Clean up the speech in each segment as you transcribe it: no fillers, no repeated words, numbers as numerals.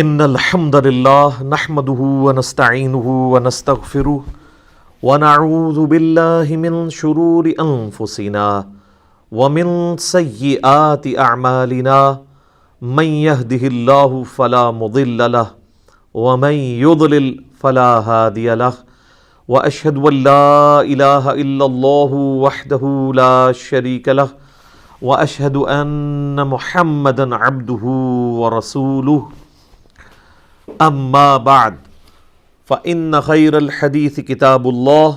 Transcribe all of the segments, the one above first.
ان الحمد لله نحمده ونستعينه ونستغفره ونعوذ بالله من شرور انفسنا ومن سيئات اعمالنا من يهده الله فلا مضل له ومن يضلل فلا هادي له واشهد ان لا اله الا الله وحده لا شريك له واشهد ان محمدا عبده ورسوله اما بعد فان خير الحديث كتاب الله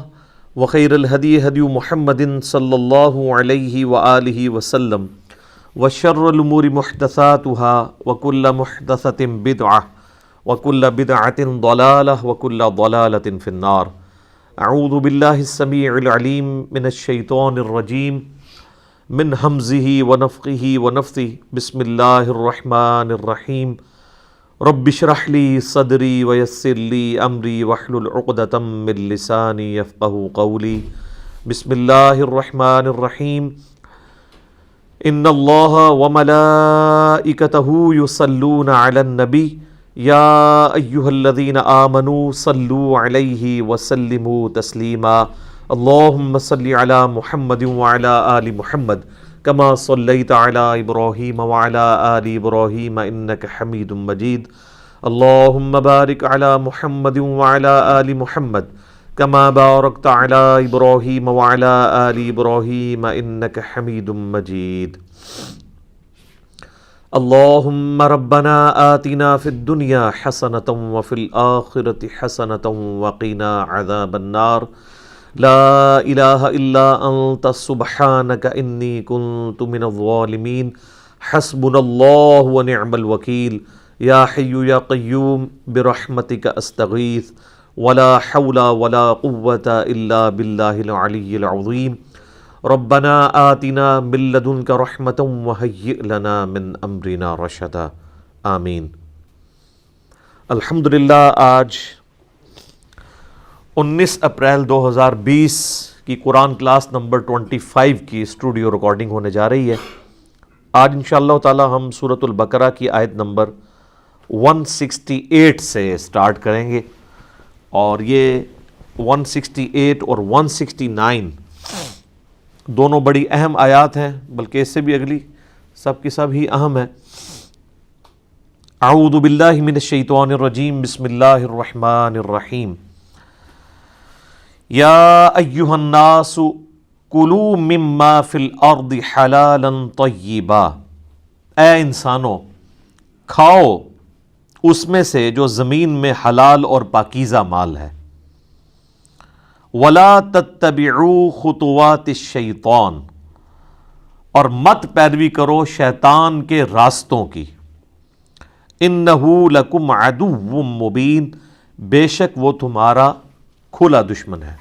وخير الهدي هدي محمد صلى الله عليه واله وسلم وشر الامور محدثاتها وكل محدثة بدعة وكل بدعة ضلالة وكل ضلالة في النار. اعوذ بالله السميع العليم من الشيطان الرجيم من همزه ونفخه ونفثه. بسم الله الرحمن الرحيم. رب اشرح لي صدري ويسر لي امري واحلل عقدة من لساني يفقهوا قولي. بسم الله الرحمن الرحيم. ان الله وملائكته يصلون على النبي يا ايها الذين آمنوا صلوا عليه وسلموا تسليما. اللهم صل على محمد وعلى آل محمد كما صليت على ابراہیم وعلى آل ابراہیم انك حمید مجید. اللهم بارک على محمد وعلى آل محمد كما بارکت على ابراہیم وعلى آل ابراہیم انك حمید مجید. اللهم ربنا آتنا في الدنيا حسنة وفي الآخرة حسنة وقنا عذاب النار. لا الہ الا انت سبحانک انی کنت من الظالمین. حسبنا اللہ ونعم الوکیل. یا حی یا قیوم برحمتک استغیث ولا حول ولا قوة الا باللہ العلی العظیم. ربنا آتنا من لدنک رحمة وہیئ لنا من امرنا رشدا. آمین. الحمدللہ آج 19 اپریل 2020 کی قرآن کلاس نمبر 25 کی اسٹوڈیو ریکارڈنگ ہونے جا رہی ہے. آج انشاءاللہ تعالی ہم سورۃ البقرہ کی آیت نمبر 168 سے سٹارٹ کریں گے، اور یہ 168 اور 169 دونوں بڑی اہم آیات ہیں، بلکہ اس سے بھی اگلی سب کی سب ہی اہم ہیں. اعوذ باللہ من الشیطان الرجیم. بسم اللہ الرحمن الرحیم. یا ایہا الناس کلوا مما فی الارض حلالا طیبا. اے انسانوں، کھاؤ اس میں سے جو زمین میں حلال اور پاکیزہ مال ہے. ولا تتبعوا خطوات الشیطان، اور مت پیروی کرو شیطان کے راستوں کی. انہ لکم عدو مبین، بے شک وہ تمہارا کھلا دشمن ہے.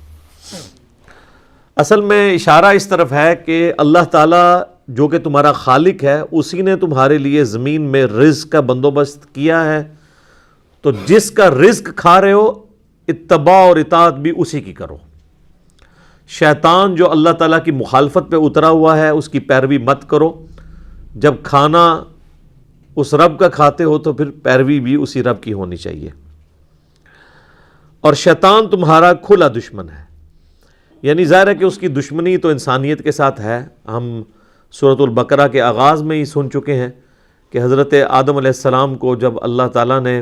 اصل میں اشارہ اس طرف ہے کہ اللہ تعالیٰ جو کہ تمہارا خالق ہے، اسی نے تمہارے لیے زمین میں رزق کا بندوبست کیا ہے. تو جس کا رزق کھا رہے ہو، اتباع اور اطاعت بھی اسی کی کرو. شیطان جو اللہ تعالیٰ کی مخالفت پہ اترا ہوا ہے، اس کی پیروی مت کرو. جب کھانا اس رب کا کھاتے ہو تو پھر پیروی بھی اسی رب کی ہونی چاہیے. اور شیطان تمہارا کھلا دشمن ہے، یعنی ظاہر ہے کہ اس کی دشمنی تو انسانیت کے ساتھ ہے. ہم سورۃ البقرہ کے آغاز میں ہی سن چکے ہیں کہ حضرت آدم علیہ السلام کو جب اللہ تعالیٰ نے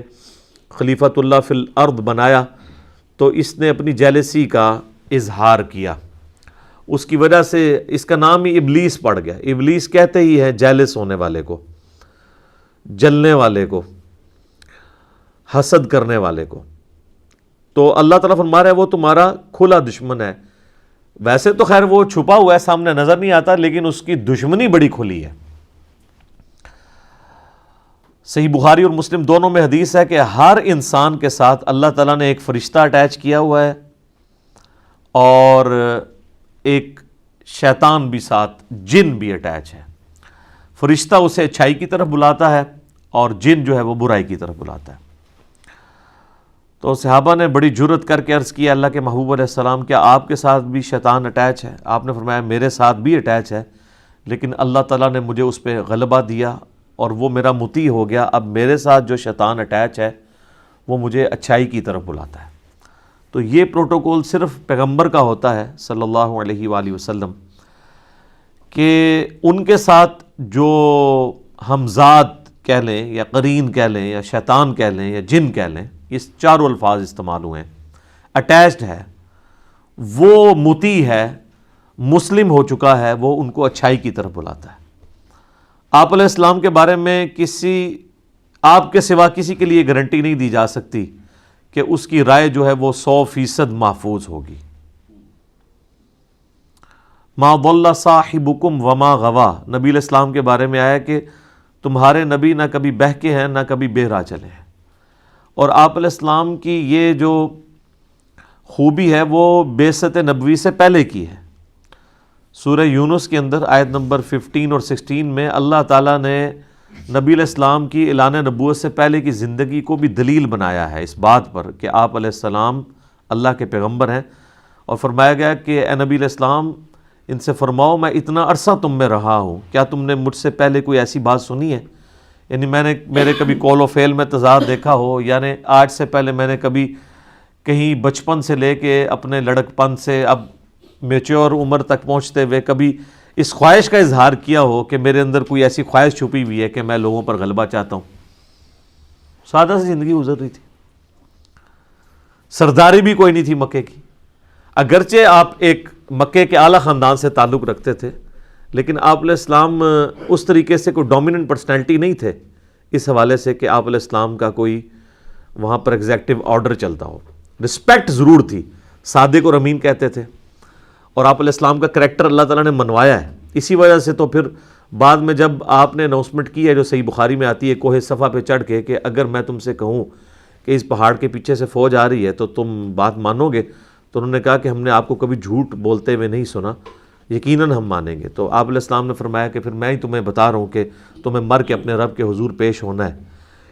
خلیفۃ اللہ فی الارض بنایا تو اس نے اپنی جیلسی کا اظہار کیا. اس کی وجہ سے اس کا نام ہی ابلیس پڑ گیا. ابلیس کہتے ہی ہے جیلس ہونے والے کو، جلنے والے کو، حسد کرنے والے کو. تو اللہ تعالیٰ فرما رہا ہے وہ تمہارا کھلا دشمن ہے. ویسے تو خیر وہ چھپا ہوا ہے، سامنے نظر نہیں آتا، لیکن اس کی دشمنی بڑی کھلی ہے. صحیح بخاری اور مسلم دونوں میں حدیث ہے کہ ہر انسان کے ساتھ اللہ تعالیٰ نے ایک فرشتہ اٹیچ کیا ہوا ہے، اور ایک شیطان بھی ساتھ، جن بھی اٹیچ ہے. فرشتہ اسے اچھائی کی طرف بلاتا ہے اور جن جو ہے وہ برائی کی طرف بلاتا ہے. تو صحابہ نے بڑی جرت کر کے عرض کیا اللہ کے محبوب علیہ السلام کیا آپ کے ساتھ بھی شیطان اٹیچ ہے؟ آپ نے فرمایا میرے ساتھ بھی اٹیچ ہے، لیکن اللہ تعالیٰ نے مجھے اس پہ غلبہ دیا اور وہ میرا مطیع ہو گیا، اب میرے ساتھ جو شیطان اٹیچ ہے وہ مجھے اچھائی کی طرف بلاتا ہے۔ تو یہ پروٹوکول صرف پیغمبر کا ہوتا ہے صلی اللہ علیہ وآلہ وسلم، کہ ان کے ساتھ جو ہمزاد کہہ لیں یا قرین کہہ لیں یا شیطان کہہ لیں یا جن کہہ لیں، یہ چاروں الفاظ استعمال ہوئے ہیں، اٹیچڈ ہے، وہ مطیع ہے، مسلم ہو چکا ہے، وہ ان کو اچھائی کی طرف بلاتا ہے۔ آپ علیہ السلام کے بارے میں آپ کے سوا کسی کے لیے گارنٹی نہیں دی جا سکتی کہ اس کی رائے جو ہے وہ 100% محفوظ ہوگی۔ ما ضل صاحبکم وما غوا، نبی علیہ السلام کے بارے میں آیا کہ تمہارے نبی نہ کبھی بہکے ہیں نہ کبھی بے راہ چلے ہیں، اور آپ علیہ السلام کی یہ جو خوبی ہے وہ بعثت نبوی سے پہلے کی ہے۔ سورہ یونس کے اندر آیت نمبر 15 اور 16 میں اللہ تعالیٰ نے نبی علیہ السلام کی اعلان نبوت سے پہلے کی زندگی کو بھی دلیل بنایا ہے اس بات پر کہ آپ علیہ السلام اللہ کے پیغمبر ہیں، اور فرمایا گیا کہ اے نبی علیہ السلام ان سے فرماؤ میں اتنا عرصہ تم میں رہا ہوں، کیا تم نے مجھ سے پہلے کوئی ایسی بات سنی ہے؟ یعنی میں نے میرے کبھی قول و فعل میں تضاد دیکھا ہو، یعنی آج سے پہلے میں نے کبھی کہیں بچپن سے لے کے اپنے لڑک پن سے اب میچور عمر تک پہنچتے ہوئے کبھی اس خواہش کا اظہار کیا ہو کہ میرے اندر کوئی ایسی خواہش چھپی ہوئی ہے کہ میں لوگوں پر غلبہ چاہتا ہوں؟ سادہ سی زندگی گزر رہی تھی، سرداری بھی کوئی نہیں تھی مکے کی، اگرچہ آپ ایک مکے کے اعلیٰ خاندان سے تعلق رکھتے تھے، لیکن آپ علیہ السلام اس طریقے سے کوئی ڈومیننٹ پرسنالٹی نہیں تھے اس حوالے سے کہ آپ علیہ السلام کا کوئی وہاں پر ایگزیکٹو آرڈر چلتا ہو۔ رسپیکٹ ضرور تھی، صادق اور امین کہتے تھے، اور آپ علیہ السلام کا کریکٹر اللہ تعالیٰ نے منوایا ہے۔ اسی وجہ سے تو پھر بعد میں جب آپ نے اناؤنسمنٹ کی ہے جو صحیح بخاری میں آتی ہے کوہ صفا پہ چڑھ کے کہ اگر میں تم سے کہوں کہ اس پہاڑ کے پیچھے سے فوج آ رہی ہے تو تم بات مانو گے؟ تو انہوں نے کہا کہ ہم نے آپ کو کبھی جھوٹ بولتے ہوئے نہیں سنا، یقیناً ہم مانیں گے۔ تو آپ علیہ السلام نے فرمایا کہ پھر میں ہی تمہیں بتا رہا ہوں کہ تمہیں مر کے اپنے رب کے حضور پیش ہونا ہے۔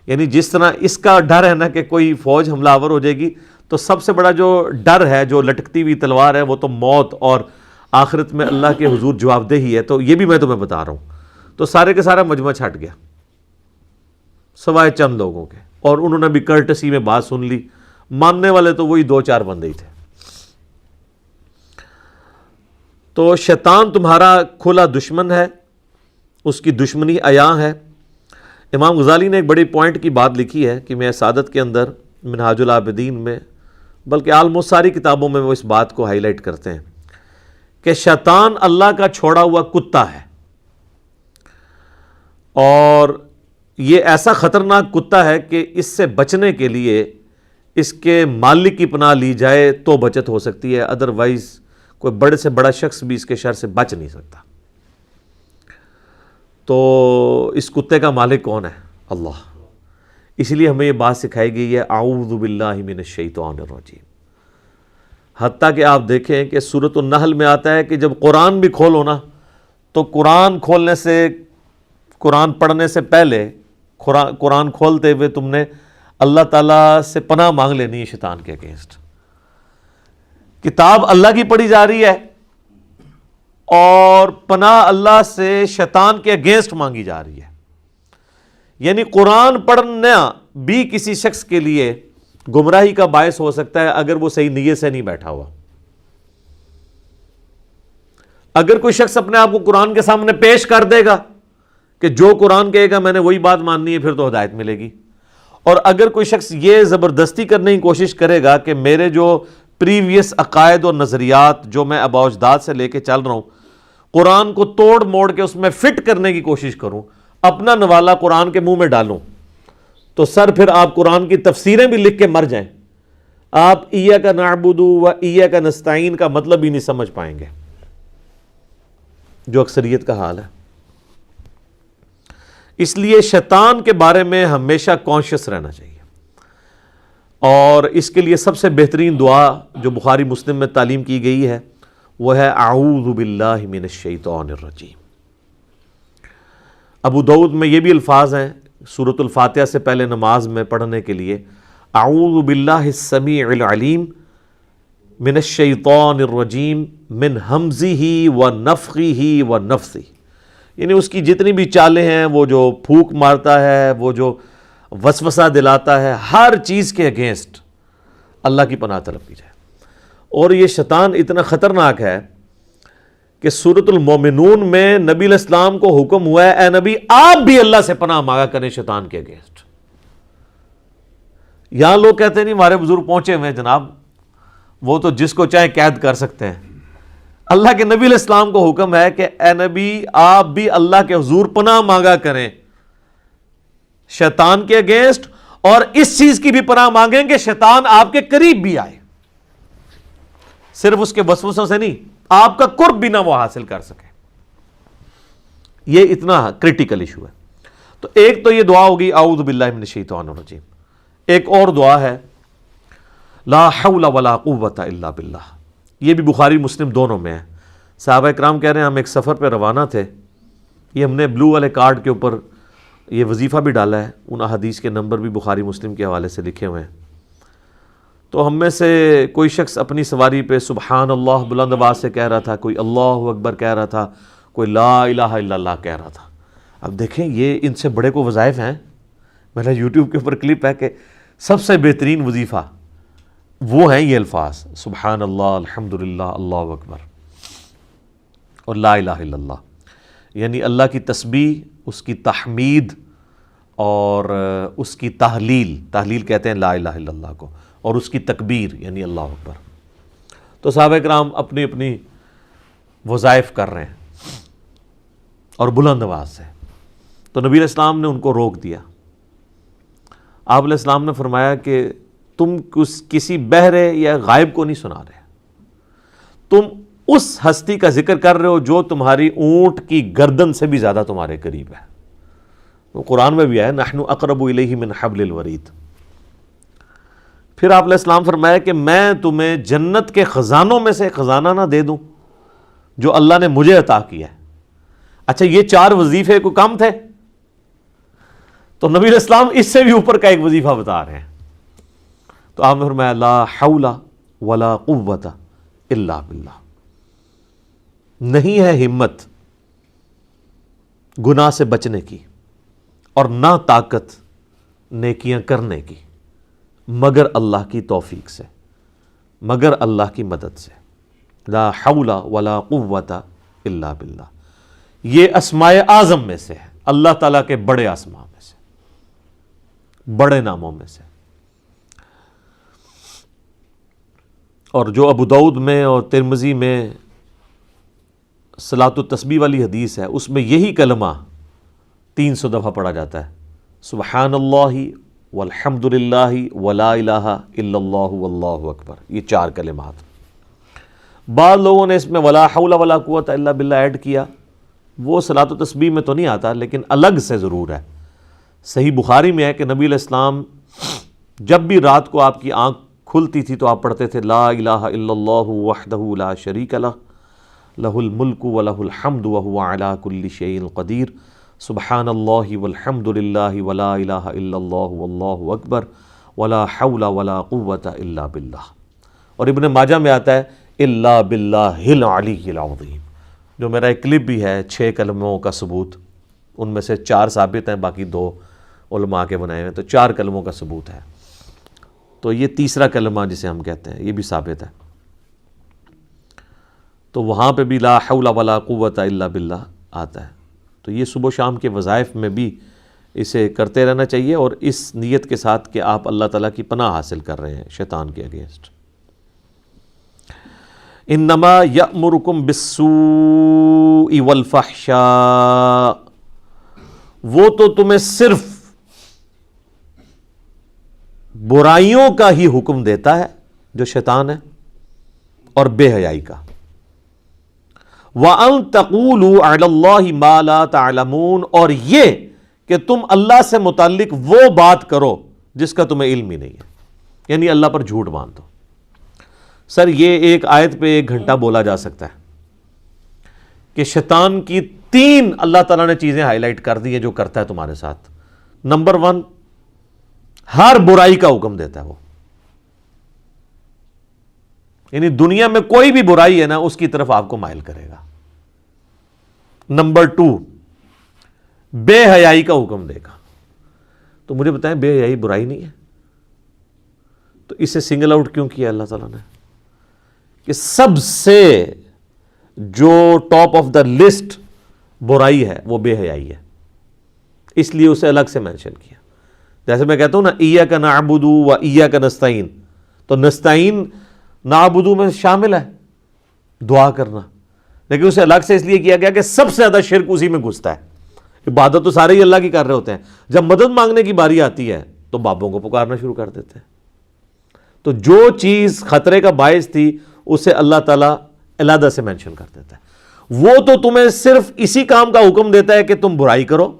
یعنی جس طرح اس کا ڈر ہے نا کہ کوئی فوج حملہ آور ہو جائے گی، تو سب سے بڑا جو ڈر ہے، جو لٹکتی ہوئی تلوار ہے، وہ تو موت اور آخرت میں اللہ کے حضور جواب دہی ہے۔ تو یہ بھی میں تمہیں بتا رہا ہوں۔ تو سارے کے سارا مجمع چھٹ گیا سوائے چند لوگوں کے، اور انہوں نے بھی کرٹسی میں بات سن لی، ماننے والے تو وہی 2-4 بندے ہی تھے۔ تو شیطان تمہارا کھلا دشمن ہے، اس کی دشمنی عیاں ہے۔ امام غزالی نے ایک بڑی پوائنٹ کی بات لکھی ہے کہ میں سعادت کے اندر، منہاج العابدین میں، بلکہ آلموسٹ ساری کتابوں میں وہ اس بات کو ہائی لائٹ کرتے ہیں کہ شیطان اللہ کا چھوڑا ہوا کتا ہے، اور یہ ایسا خطرناک کتا ہے کہ اس سے بچنے کے لیے اس کے مالک کی پناہ لی جائے تو بچت ہو سکتی ہے، ادروائز کوئی بڑے سے بڑا شخص بھی اس کے شر سے بچ نہیں سکتا۔ تو اس کتے کا مالک کون ہے؟ اللہ۔ اس لیے ہمیں یہ بات سکھائی گئی ہے، اعوذ باللہ من الشیطان الرجیم۔ حتیٰ کہ آپ دیکھیں کہ سورۃ النحل میں آتا ہے کہ جب قرآن بھی کھولو نا، تو قرآن کھولنے سے، قرآن پڑھنے سے پہلے، قرآن کھولتے ہوئے تم نے اللہ تعالیٰ سے پناہ مانگ لینی ہے شیطان کے اگینسٹ۔ کتاب اللہ کی پڑھی جا رہی ہے اور پناہ اللہ سے شیطان کے اگینسٹ مانگی جا رہی ہے۔ یعنی قرآن پڑھنا بھی کسی شخص کے لیے گمراہی کا باعث ہو سکتا ہے اگر وہ صحیح نیت سے نہیں بیٹھا ہوا۔ اگر کوئی شخص اپنے آپ کو قرآن کے سامنے پیش کر دے گا کہ جو قرآن کہے گا میں نے وہی بات ماننی ہے، پھر تو ہدایت ملے گی۔ اور اگر کوئی شخص یہ زبردستی کرنے کی کوشش کرے گا کہ میرے جو پریویس عقائد اور نظریات جو میں آباء و اجداد سے لے کے چل رہا ہوں، قرآن کو توڑ موڑ کے اس میں فٹ کرنے کی کوشش کروں، اپنا نوالا قرآن کے منہ میں ڈالوں، تو سر پھر آپ قرآن کی تفسیریں بھی لکھ کے مر جائیں، آپ ایاک نعبد و ایاک نستعین کا مطلب ہی نہیں سمجھ پائیں گے، جو اکثریت کا حال ہے۔ اس لیے شیطان کے بارے میں ہمیشہ کانشیس رہنا چاہیے، اور اس کے لیے سب سے بہترین دعا جو بخاری مسلم میں تعلیم کی گئی ہے وہ ہے اعوذ باللہ من الشیطان الرجیم۔ ابو داؤد میں یہ بھی الفاظ ہیں سورۃ الفاتحہ سے پہلے نماز میں پڑھنے کے لیے، اعوذ باللہ السمیع العلیم من الشیطان الرجیم من ہمزہ ونفخہ ونفثہ۔ یعنی اس کی جتنی بھی چالیں ہیں، وہ جو پھونک مارتا ہے، وہ جو وسوسہ دلاتا ہے، ہر چیز کے اگینسٹ اللہ کی پناہ طلب کی جائے۔ اور یہ شیطان اتنا خطرناک ہے کہ سورۃ المومنون میں نبی علیہ السلام کو حکم ہوا ہے، اے نبی آپ بھی اللہ سے پناہ مانگا کریں شیطان کے اگینسٹ۔ یہاں لوگ کہتے ہیں نہیں ہمارے بزرگ پہنچے ہوئے ہیں جناب، وہ تو جس کو چاہے قید کر سکتے ہیں۔ اللہ کے نبی علیہ السلام کو حکم ہے کہ اے نبی آپ بھی اللہ کے حضور پناہ مانگا کریں شیطان کے اگینسٹ، اور اس چیز کی بھی پناہ مانگیں کہ شیطان آپ کے قریب بھی آئے، صرف اس کے وسوسوں سے نہیں، آپ کا قرب بھی نہ وہ حاصل کر سکے۔ یہ اتنا کریٹیکل ایشو ہے۔ تو ایک تو یہ دعا ہوگی اعوذ باللہ من الشیطان الرجیم، ایک اور دعا ہے لا حول ولا قوت الا باللہ، یہ بھی بخاری مسلم دونوں میں ہے۔ صحابہ اکرام کہہ رہے ہیں ہم ایک سفر پہ روانہ تھے، یہ ہم نے بلو والے کارڈ کے اوپر یہ وظیفہ بھی ڈالا ہے، ان احادیث کے نمبر بھی بخاری مسلم کے حوالے سے لکھے ہوئے ہیں۔ تو ہم میں سے کوئی شخص اپنی سواری پہ سبحان اللہ بلند آواز سے کہہ رہا تھا، کوئی اللہ اکبر کہہ رہا تھا، کوئی لا الہ الا اللہ کہہ رہا تھا۔ اب دیکھیں یہ ان سے بڑے کو وظائف ہیں، میرا یوٹیوب کے اوپر کلپ ہے کہ سب سے بہترین وظیفہ وہ ہیں یہ الفاظ سبحان اللہ الحمدللہ اللہ اکبر اور لا الہ الا اللہ، یعنی اللہ کی تسبیح، اس کی تحمید اور اس کی تحلیل کہتے ہیں لا الہ الا اللہ کو، اور اس کی تکبیر یعنی اللہ اکبر۔ تو صحابہ کرام اپنی اپنی وظائف کر رہے ہیں اور بلند آواز سے، تو نبی علیہ السلام نے ان کو روک دیا۔ آپ علیہ السلام نے فرمایا کہ تم کسی بہرے یا غائب کو نہیں سنا رہے، تم اس ہستی کا ذکر کر رہے ہو جو تمہاری اونٹ کی گردن سے بھی زیادہ تمہارے قریب ہے۔ وہ قرآن میں بھی ہے نحن اقرب الیہ من حبل الورید۔ پھر آپ علیہ السلام فرمایا کہ میں تمہیں جنت کے خزانوں میں سے خزانہ نہ دے دوں جو اللہ نے مجھے عطا کیا ہے۔ اچھا یہ 4 وظیفے کو کم تھے؟ تو نبی علیہ السلام اس سے بھی اوپر کا ایک وظیفہ بتا رہے ہیں۔ تو آپ نے فرمایا لا حول ولا قوت الا باللہ، نہیں ہے ہمت گناہ سے بچنے کی اور نہ طاقت نیکیاں کرنے کی مگر اللہ کی توفیق سے، مگر اللہ کی مدد سے۔ لا حول ولا قوت الا باللہ، یہ اسماء اعظم میں سے ہے، اللہ تعالیٰ کے بڑے اسماء میں سے، بڑے ناموں میں سے۔ اور جو ابو داؤد میں اور ترمذی میں صلاۃ التسبیح والی حدیث ہے، اس میں یہی کلمہ 300 دفعہ پڑھا جاتا ہے، سبحان اللہ والحمد للہ ولا الہ الا اللہ واللہ اکبر، یہ 4 کلمات۔ بعض لوگوں نے اس میں ولا حول ولا قوت الا باللہ ایڈ کیا، وہ صلاۃ التسبیح میں تو نہیں آتا لیکن الگ سے ضرور ہے۔ صحیح بخاری میں ہے کہ نبی علیہ السلام جب بھی رات کو آپ کی آنکھ کھلتی تھی تو آپ پڑھتے تھے لا الہ الا اللہ وحدہ لا شریک لہ لہ الملک ولہ الحمد وہو علی کل شیء قدیر سبحان اللہ والحمد للہ ولا الہ الا اللہ واللہ اکبر ولا حول ولا قوت الا باللہ۔ اور ابن ماجہ میں آتا ہے الا باللہ العلی العظیم، جو میرا ایک کلپ بھی ہے 6 کلموں کا ثبوت، ان میں سے 4 ثابت ہیں، باقی 2 علماء کے بنائے ہیں، تو 4 کلموں کا ثبوت ہے۔ تو یہ تیسرا کلمہ جسے ہم کہتے ہیں یہ بھی ثابت ہے۔ تو وہاں پہ بھی لا حول ولا قوت الا باللہ آتا ہے۔ تو یہ صبح و شام کے وظائف میں بھی اسے کرتے رہنا چاہیے، اور اس نیت کے ساتھ کہ آپ اللہ تعالیٰ کی پناہ حاصل کر رہے ہیں شیطان کے اگینسٹ۔ انما یأمرکم بالسوء والفحشاء، وہ تو تمہیں صرف برائیوں کا ہی حکم دیتا ہے جو شیطان ہے، اور بے حیائی کا۔ وَأَن تَقُولُوا عَلَى اللَّهِ مَا لَا تَعْلَمُونَ، اور یہ کہ تم اللہ سے متعلق وہ بات کرو جس کا تمہیں علم ہی نہیں ہے، یعنی اللہ پر جھوٹ باندھ دو۔ سر یہ ایک آیت پہ 1 گھنٹہ بولا جا سکتا ہے کہ شیطان کی 3 اللہ تعالیٰ نے چیزیں ہائی لائٹ کر دی ہیں جو کرتا ہے تمہارے ساتھ۔ نمبر 1، ہر برائی کا حکم دیتا ہے وہ، یعنی دنیا میں کوئی بھی برائی ہے نا اس کی طرف آپ کو مائل کرے گا۔ نمبر 2، بے حیائی کا حکم دے گا. تو مجھے بتائیں بے حیائی برائی نہیں ہے؟ تو اسے سنگل آؤٹ کیوں کیا اللہ تعالیٰ نے کہ سب سے جو ٹاپ آف دا لسٹ برائی ہے وہ بے حیائی ہے، اس لیے اسے الگ سے مینشن کیا. جیسے میں کہتا ہوں نا ایاک نعبد و ایاک نستعین، تو نستعین نعبد میں شامل ہے دعا کرنا، لیکن اسے الگ سے اس لیے کیا گیا کہ سب سے زیادہ شرک اسی میں گھستا ہے. عبادت تو سارے ہی اللہ کی کر رہے ہوتے ہیں، جب مدد مانگنے کی باری آتی ہے تو بابوں کو پکارنا شروع کر دیتے ہیں. تو جو چیز خطرے کا باعث تھی اسے اللہ تعالیٰ علیحدہ سے مینشن کر دیتا ہے. وہ تو تمہیں صرف اسی کام کا حکم دیتا ہے کہ تم برائی کرو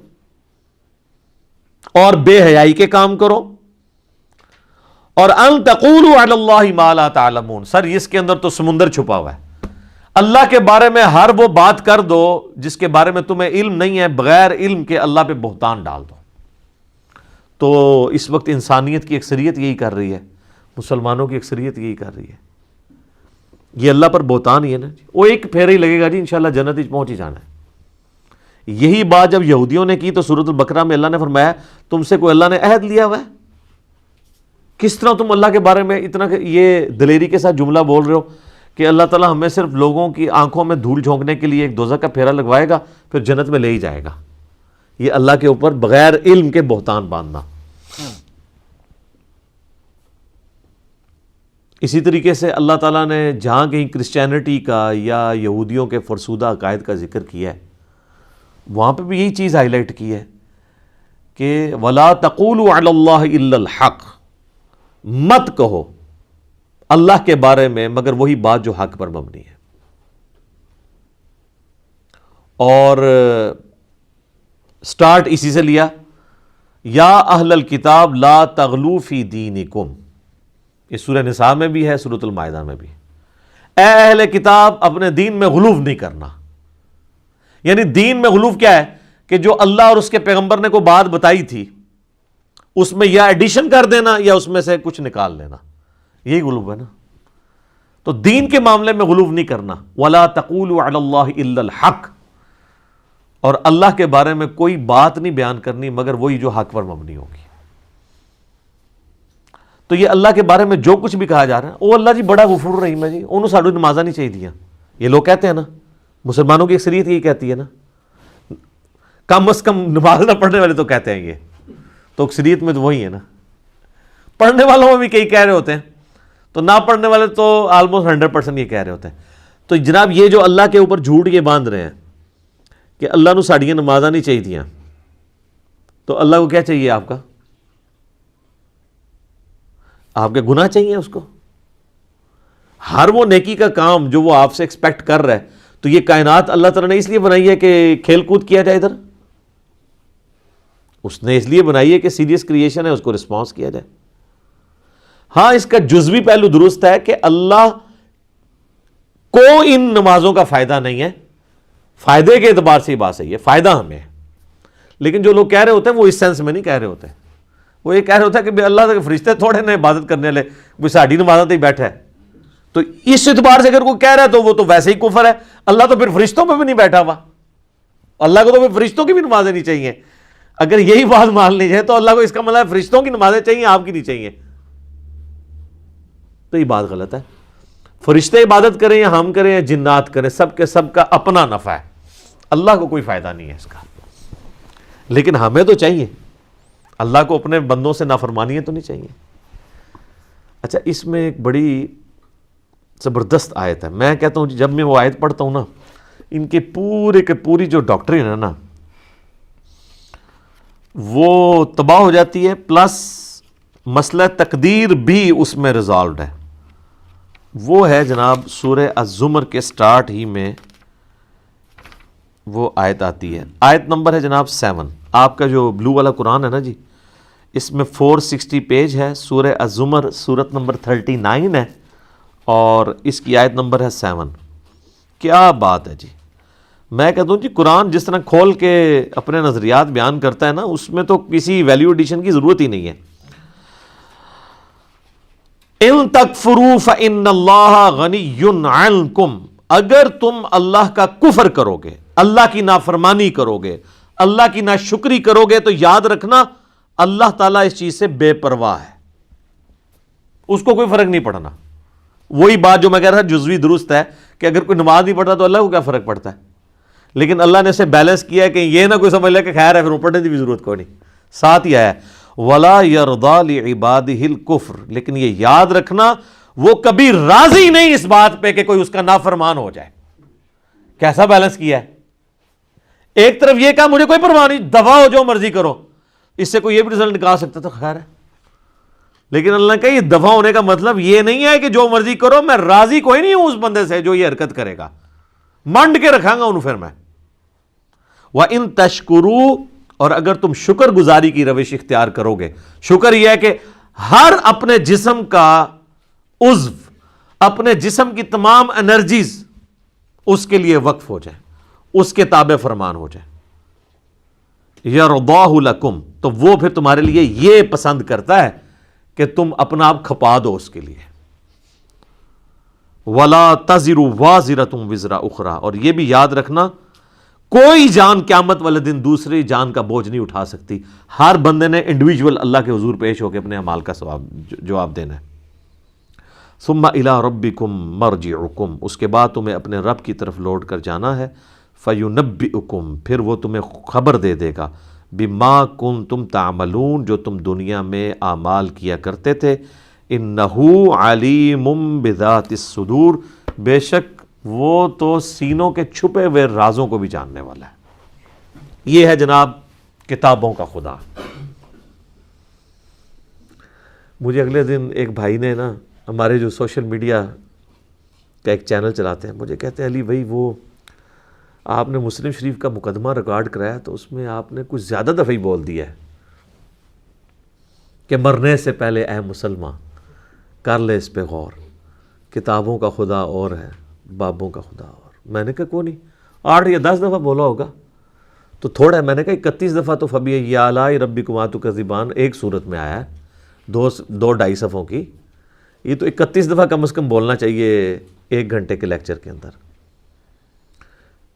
اور بے حیائی کے کام کرو، اور ان تقولوا علی اللہ ما لا تعلمون. سر اس کے اندر تو سمندر چھپا ہوا ہے. اللہ کے بارے میں ہر وہ بات کر دو جس کے بارے میں تمہیں علم نہیں ہے، بغیر علم کے اللہ پہ بہتان ڈال دو. تو اس وقت انسانیت کی اکثریت یہی کر رہی ہے، مسلمانوں کی اکثریت یہی کر رہی ہے. یہ اللہ پر بہتان ہی ہے نا جی. وہ ایک پھیرا ہی لگے گا جی انشاءاللہ جنت ہی پہنچ ہی جانا ہے. یہی بات جب یہودیوں نے کی تو سورۃ البقرہ میں اللہ نے فرمایا تم سے کوئی اللہ نے عہد لیا ہوا ہے؟ کس طرح تم اللہ کے بارے میں اتنا یہ دلیری کے ساتھ جملہ بول رہے ہو کہ اللہ تعالیٰ ہمیں صرف لوگوں کی آنکھوں میں دھول جھونکنے کے لیے ایک دوزخ کا پھیرا لگوائے گا پھر جنت میں لے ہی جائے گا. یہ اللہ کے اوپر بغیر علم کے بہتان باندھنا. اسی طریقے سے اللہ تعالیٰ نے جہاں کہیں کرسچینٹی کا یا یہودیوں کے فرسودہ عقائد کا ذکر کیا ہے وہاں پہ بھی یہی چیز ہائی لائٹ کی ہے کہ وَلَا تَقُولُوا عَلَى اللَّهِ إِلَّا الْحَقِّ، مت کہو اللہ کے بارے میں مگر وہی بات جو حق پر مبنی ہے. اور سٹارٹ اسی سے لیا، یا اہل الکتاب لا تغلو فی دینکم. یہ سورہ نساء میں بھی ہے، سورۃ المائدہ میں بھی. اے اہل کتاب اپنے دین میں غلو نہیں کرنا. یعنی دین میں غلو کیا ہے کہ جو اللہ اور اس کے پیغمبر نے کوئی بات بتائی تھی اس میں یا ایڈیشن کر دینا یا اس میں سے کچھ نکال لینا، یہی غلو ہے نا. تو دین کے معاملے میں غلو نہیں کرنا. وَلَا تَقُولُوا عَلَى اللَّهِ إِلَّا الْحَقِّ، اور اللہ کے بارے میں کوئی بات نہیں بیان کرنی مگر وہی جو حق پر مبنی ہوگی. تو یہ اللہ کے بارے میں جو کچھ بھی کہا جا رہا ہے وہ اللہ جی بڑا غفور رحیم ہے جی، انہوں ساڑھو نمازہ نہیں چاہیے دیا. یہ لوگ کہتے ہیں نا، مسلمانوں کی اکثریت یہی کہتی ہے نا، کم از کم نماز نہ پڑھنے والے تو کہتے ہیں. یہ تو اکثریت میں تو وہی ہے نا. پڑھنے والوں میں بھی کئی کہہ رہے ہوتے ہیں، تو نہ پڑھنے والے تو آلموسٹ 100% یہ کہہ رہے ہوتے ہیں. تو جناب یہ جو اللہ کے اوپر جھوٹ یہ باندھ رہے ہیں کہ اللہ نو ساڑیاں نمازاں نہیں چاہیے تھیاں، تو اللہ کو کیا چاہیے؟ آپ کا آپ کے گناہ چاہیے اس کو. ہر وہ نیکی کا کام جو وہ آپ سے ایکسپیکٹ کر رہا ہے. تو یہ کائنات اللہ تعالیٰ نے اس لیے بنائی ہے کہ کھیل کود کیا جائے، ادھر اس نے اس لیے بنائی ہے کہ سیریس کریشن ہے، اس کو رسپانس کیا جائے. ہاں اس کا جزوی پہلو درست ہے کہ اللہ کو ان نمازوں کا فائدہ نہیں ہے. فائدے کے اعتبار سے یہ بات صحیح ہے، فائدہ ہمیں ہے. لیکن جو لوگ کہہ رہے ہوتے ہیں وہ اس سینس میں نہیں کہہ رہے ہوتے. وہ یہ کہہ رہے ہوتا ہے کہ اللہ کے فرشتے تھوڑے نے عبادت کرنے والے، کوئی ساڑھی نمازاں تے ہی بیٹھا ہے. تو اس اعتبار سے اگر کوئی کہہ رہا ہے تو وہ تو ویسے ہی کفر ہے. اللہ تو پھر فرشتوں میں بھی نہیں بیٹھا ہوا، اللہ کو تو پھر فرشتوں کی بھی نمازیں نہیں چاہیے. اگر یہی بات مان لی جائے تو اللہ کو اس کا مطلب فرشتوں کی نمازیں چاہیے، آپ کی نہیں چاہیے. تو یہ بات غلط ہے. فرشتے عبادت کریں یا ہم کریں یا جنات کریں، سب کے سب کا اپنا نفع ہے، اللہ کو کوئی فائدہ نہیں ہے اس کا. لیکن ہمیں تو چاہیے، اللہ کو اپنے بندوں سے نافرمانیاں تو نہیں چاہیے. اچھا اس میں ایک بڑی زبردست آیت ہے. میں کہتا ہوں جب میں وہ آیت پڑھتا ہوں نا، ان کے پورے کے پوری جو ڈاکٹرین ہے نا وہ تباہ ہو جاتی ہے، پلس مسئلہ تقدیر بھی اس میں ریزالوڈ ہے. وہ ہے جناب سورہ الزمر کے سٹارٹ ہی میں وہ آیت آتی ہے. آیت نمبر ہے جناب 7. آپ کا جو بلو والا قرآن ہے نا جی، اس میں 460 پیج ہے. سورہ الزمر سورت نمبر 39 ہے اور اس کی آیت نمبر ہے 7. کیا بات ہے جی. میں کہتا ہوں جی قرآن جس طرح کھول کے اپنے نظریات بیان کرتا ہے نا، اس میں تو کسی ویلیو ایڈیشن کی ضرورت ہی نہیں ہے. ان تکفروا فإن اللہ غنی عنکم، اگر تم اللہ کا کفر کرو گے، اللہ کی نافرمانی کرو گے، اللہ کی ناشکری کرو گے تو یاد رکھنا اللہ تعالیٰ اس چیز سے بے پرواہ ہے، اس کو کوئی فرق نہیں پڑنا۔ وہی بات جو میں کہہ رہا تھا جزوی درست ہے کہ اگر کوئی نماز نہیں پڑھتا تو اللہ کو کیا فرق پڑتا ہے، لیکن اللہ نے اسے بیلنس کیا ہے کہ یہ نہ کوئی سمجھ لے کہ خیر ہے پھر پڑھنے کی بھی ضرورت کوئی نہیں۔ ساتھ ہی آیا وَلَا يَرْضَى لِعِبَادِهِ الْكُفْرِ، لیکن یہ یاد رکھنا وہ کبھی راضی نہیں اس بات پہ کہ کوئی اس کا نافرمان ہو جائے۔ کیسا بیلنس کیا ہے؟ ایک طرف یہ کہا مجھے کوئی پرواہ نہیں، دفع ہو جو مرضی کرو، اس سے کوئی یہ بھی رزلٹ نکال سکتا تھا خیر ہے، لیکن اللہ نے کہا یہ دفع ہونے کا مطلب یہ نہیں ہے کہ جو مرضی کرو، میں راضی کوئی نہیں ہوں اس بندے سے جو یہ حرکت کرے گا، منڈ کے رکھاں گا انہوں پھر میں۔ وَإِن تَشْكُرُوا، اور اگر تم شکر گزاری کی روش اختیار کرو گے، شکر یہ ہے کہ ہر اپنے جسم کا عضو، اپنے جسم کی تمام انرجیز اس کے لیے وقف ہو جائیں، اس کے تابع فرمان ہو جائیں۔ يَرْضَاهُ لَكُمْ، تو وہ پھر تمہارے لیے یہ پسند کرتا ہے کہ تم اپنا آپ کھپا دو اس کے لیے۔ وَلَا تَزِرُ وَازِرَةٌ وِزْرَ أُخْرَى، اور یہ بھی یاد رکھنا کوئی جان قیامت والے دن دوسری جان کا بوجھ نہیں اٹھا سکتی، ہر بندے نے انڈیویجول اللہ کے حضور پیش ہو کے اپنے اعمال کا جواب دینا ہے۔ ثُمَّ إِلَىٰ رَبِّكُمْ مَرْجِعُكُمْ، اس کے بعد تمہیں اپنے رب کی طرف لوٹ کر جانا ہے۔ فَيُنَبِّئُكُمْ، پھر وہ تمہیں خبر دے دے گا، بِمَا كُنتُمْ تَعْمَلُونَ، جو تم دنیا میں اعمال کیا کرتے تھے۔ إِنَّهُ عَلِيمٌ بِذَاتِ الصُّدُورِ، بے شک وہ تو سینوں کے چھپے ہوئے رازوں کو بھی جاننے والا ہے۔ یہ ہے جناب کتابوں کا خدا۔ مجھے اگلے دن ایک بھائی نے نا، ہمارے جو سوشل میڈیا کا ایک چینل چلاتے ہیں، مجھے کہتے ہیں علی بھائی وہ آپ نے مسلم شریف کا مقدمہ ریکارڈ کرایا تو اس میں آپ نے کچھ زیادہ دفعہ ہی بول دیا ہے کہ مرنے سے پہلے اے مسلمان کر لے اس پہ غور، کتابوں کا خدا اور ہے، بابوں کا خدا اور۔ میں نے کہا کوئی نہیں، 8 یا 10 دفعہ بولا ہوگا تو تھوڑا ہے۔ میں نے کہا 31 دفعہ تو فَبِأَيِّ آلَاءِ رَبِّكُمَا تُكَذِّبَانِ ایک صورت میں آیا ہے، 2-2.5 صفحوں کی، یہ تو 31 دفعہ کم از کم بولنا چاہیے 1 گھنٹے کے لیکچر کے اندر۔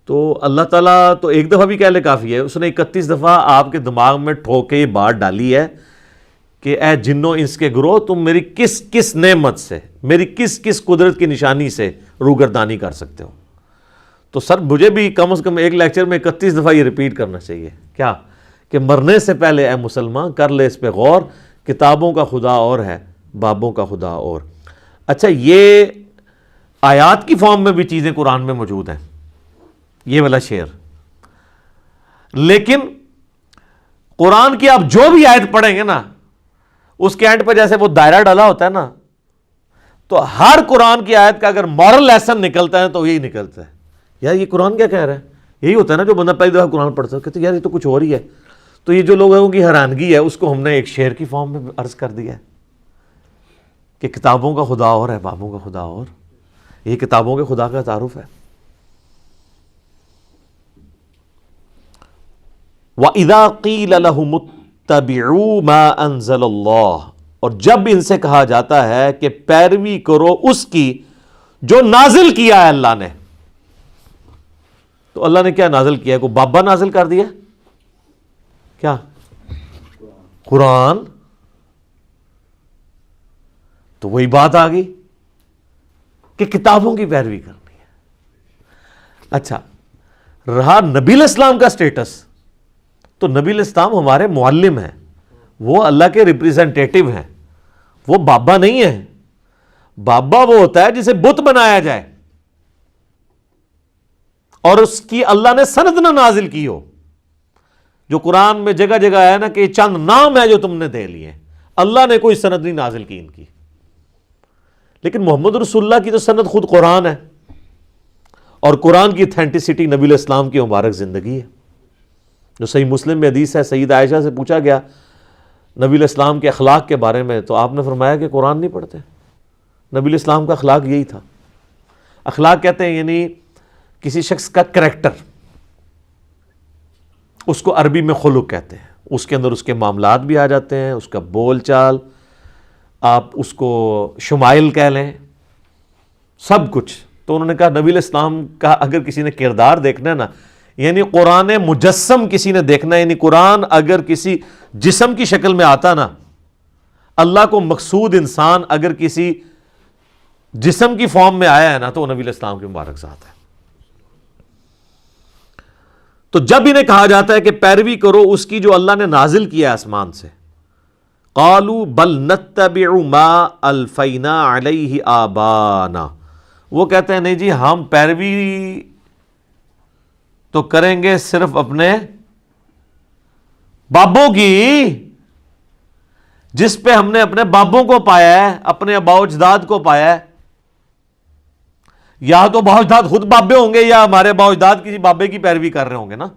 تو اللہ تعالیٰ تو ایک دفعہ بھی کہہ لے کافی ہے، اس نے 31 دفعہ آپ کے دماغ میں ٹھوک کے یہ بات ڈالی ہے کہ اے جنوں انس کے گروہ، تم میری کس کس نعمت سے، میری کس کس قدرت کی نشانی سے روگردانی کر سکتے ہو۔ تو سر مجھے بھی کم از کم ایک لیکچر میں 31 دفعہ یہ ریپیٹ کرنا چاہیے، کیا کہ مرنے سے پہلے اے مسلمان کر لے اس پہ غور، کتابوں کا خدا اور ہے، بابوں کا خدا اور۔ اچھا، یہ آیات کی فارم میں بھی چیزیں قرآن میں موجود ہیں، یہ والا شعر، لیکن قرآن کی آپ جو بھی آیت پڑھیں گے نا، اس کے اینڈ پہ جیسے وہ دائرہ ڈالا ہوتا ہے نا، تو ہر قرآن کی آیت کا اگر مورل لیسن نکلتا ہے تو یہی نکلتا ہے، یار یہ قرآن کیا کہہ رہا ہے۔ یہی ہوتا ہے نا جو بندہ پہلی دفعہ قرآن پڑھتا ہے کہتے ہیں یار یہ تو کچھ اور ہی ہے۔ تو یہ جو لوگوں کی حیرانگی ہے اس کو ہم نے ایک شعر کی فارم میں عرض کر دیا ہے کہ کتابوں کا خدا اور ہے، بابوں کا خدا اور۔ یہ کتابوں کے خدا کا تعارف ہے۔ وَإِذَا قِيلَ لَهُمُ اتَّبِعُوا مَا أَنزَلَ اللَّهُ، اور جب ان سے کہا جاتا ہے کہ پیروی کرو اس کی جو نازل کیا ہے اللہ نے، تو اللہ نے کیا نازل کیا ہے؟ کوئی بابا نازل کر دیا کیا؟ قرآن۔ تو وہی بات آ گئی کہ کتابوں کی پیروی کرنی ہے۔ اچھا، رہا نبی علیہ السلام کا سٹیٹس، تو نبی علیہ السلام ہمارے معلم ہیں، وہ اللہ کے ریپریزنٹیٹیو ہیں، وہ بابا نہیں ہیں۔ بابا وہ ہوتا ہے جسے بت بنایا جائے اور اس کی اللہ نے سند نہ نازل کی ہو، جو قرآن میں جگہ جگہ ہے نا کہ یہ چند نام ہے جو تم نے دے لیے، اللہ نے کوئی سند نہیں نازل کی ان کی۔ لیکن محمد رسول اللہ کی تو سند خود قرآن ہے، اور قرآن کی اتھینٹسٹی نبی علیہ السلام کی مبارک زندگی ہے۔ جو صحیح مسلم میں حدیث ہے، سید عائشہ سے پوچھا گیا نبی علیہ السلام کے اخلاق کے بارے میں، تو آپ نے فرمایا کہ قرآن نہیں پڑھتے۔ نبی علیہ السلام کا اخلاق یہی تھا۔ اخلاق کہتے ہیں یعنی کسی شخص کا کریکٹر، اس کو عربی میں خلق کہتے ہیں، اس کے اندر اس کے معاملات بھی آ جاتے ہیں، اس کا بول چال، آپ اس کو شمائل کہہ لیں، سب کچھ۔ تو انہوں نے کہا نبی علیہ السلام کا اگر کسی نے کردار دیکھنا ہے نا، یعنی قرآن مجسم کسی نے دیکھنا ہے، یعنی قرآن اگر کسی جسم کی شکل میں آتا نا، اللہ کو مقصود انسان اگر کسی جسم کی فارم میں آیا ہے نا، تو وہ نبی علیہ السلام کی مبارک ذات ہے۔ تو جب انہیں کہا جاتا ہے کہ پیروی کرو اس کی جو اللہ نے نازل کیا آسمان سے، قالوا بل نتبع ما الفینا علیہ آبانا، وہ کہتے ہیں نہیں جی ہم پیروی تو کریں گے صرف اپنے بابوں کی، جس پہ ہم نے اپنے بابوں کو پایا ہے، اپنے آباء و اجداد کو پایا ہے۔ یا تو آباء و اجداد خود بابے ہوں گے، یا ہمارے آباء و اجداد کسی بابے کی پیروی کر رہے ہوں گے نا۔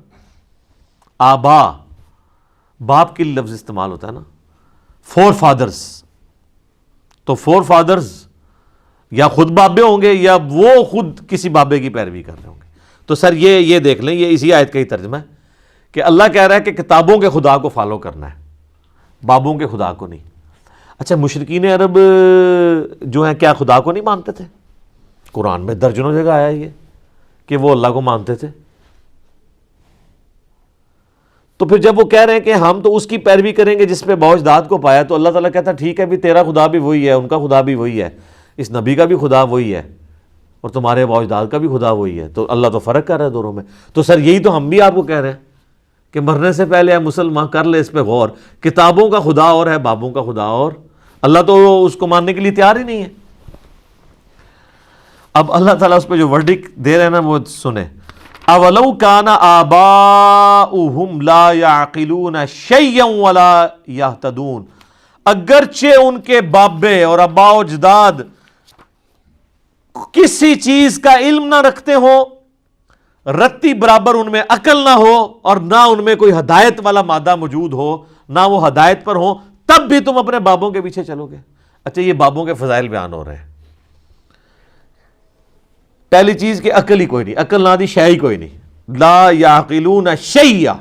آبا باپ کے لفظ استعمال ہوتا ہے نا، فور فادرز، تو فور فادرز یا خود بابے ہوں گے یا وہ خود کسی بابے کی پیروی کر رہے ہوں گے۔ تو سر یہ دیکھ لیں، یہ اسی آیت کا ہی ترجمہ ہے کہ اللہ کہہ رہا ہے کہ کتابوں کے خدا کو فالو کرنا ہے، بابوں کے خدا کو نہیں۔ اچھا مشرکین عرب جو ہیں کیا خدا کو نہیں مانتے تھے؟ قرآن میں درجنوں جگہ آیا یہ کہ وہ اللہ کو مانتے تھے۔ تو پھر جب وہ کہہ رہے ہیں کہ ہم تو اس کی پیروی کریں گے جس پہ آباء و اجداد کو پایا، تو اللہ تعالیٰ کہتا ہے ٹھیک ہے بھی تیرا خدا بھی وہی ہے، ان کا خدا بھی وہی ہے، اس نبی کا بھی خدا وہی ہے، اور تمہارے آباء و اجداد کا بھی خدا وہی ہے، تو اللہ تو فرق کر رہا ہے دونوں میں۔ تو سر یہی تو ہم بھی آپ کو کہہ رہے ہیں کہ مرنے سے پہلے ہے مسلمان کر لے اس پہ غور، کتابوں کا خدا اور ہے بابوں کا خدا اور، اللہ تو اس کو ماننے کے لیے تیار ہی نہیں ہے۔ اب اللہ تعالیٰ اس پہ جو ورڈک دے رہے ہیں نا وہ سنیں، اولو کان آباؤہم لا یعقلون شیئا ولا یہتدون، اگرچہ ان کے بابے اور آباء و اجداد کسی چیز کا علم نہ رکھتے ہوں، رتی برابر ان میں عقل نہ ہو، اور نہ ان میں کوئی ہدایت والا مادہ موجود ہو، نہ وہ ہدایت پر ہوں، تب بھی تم اپنے بابوں کے پیچھے چلو گے۔ اچھا یہ بابوں کے فضائل بیان ہو رہے ہیں۔ پہلی چیز کہ عقل ہی کوئی نہیں، عقل نہ دی شے ہی کوئی نہیں، لا یعقلون شیئا،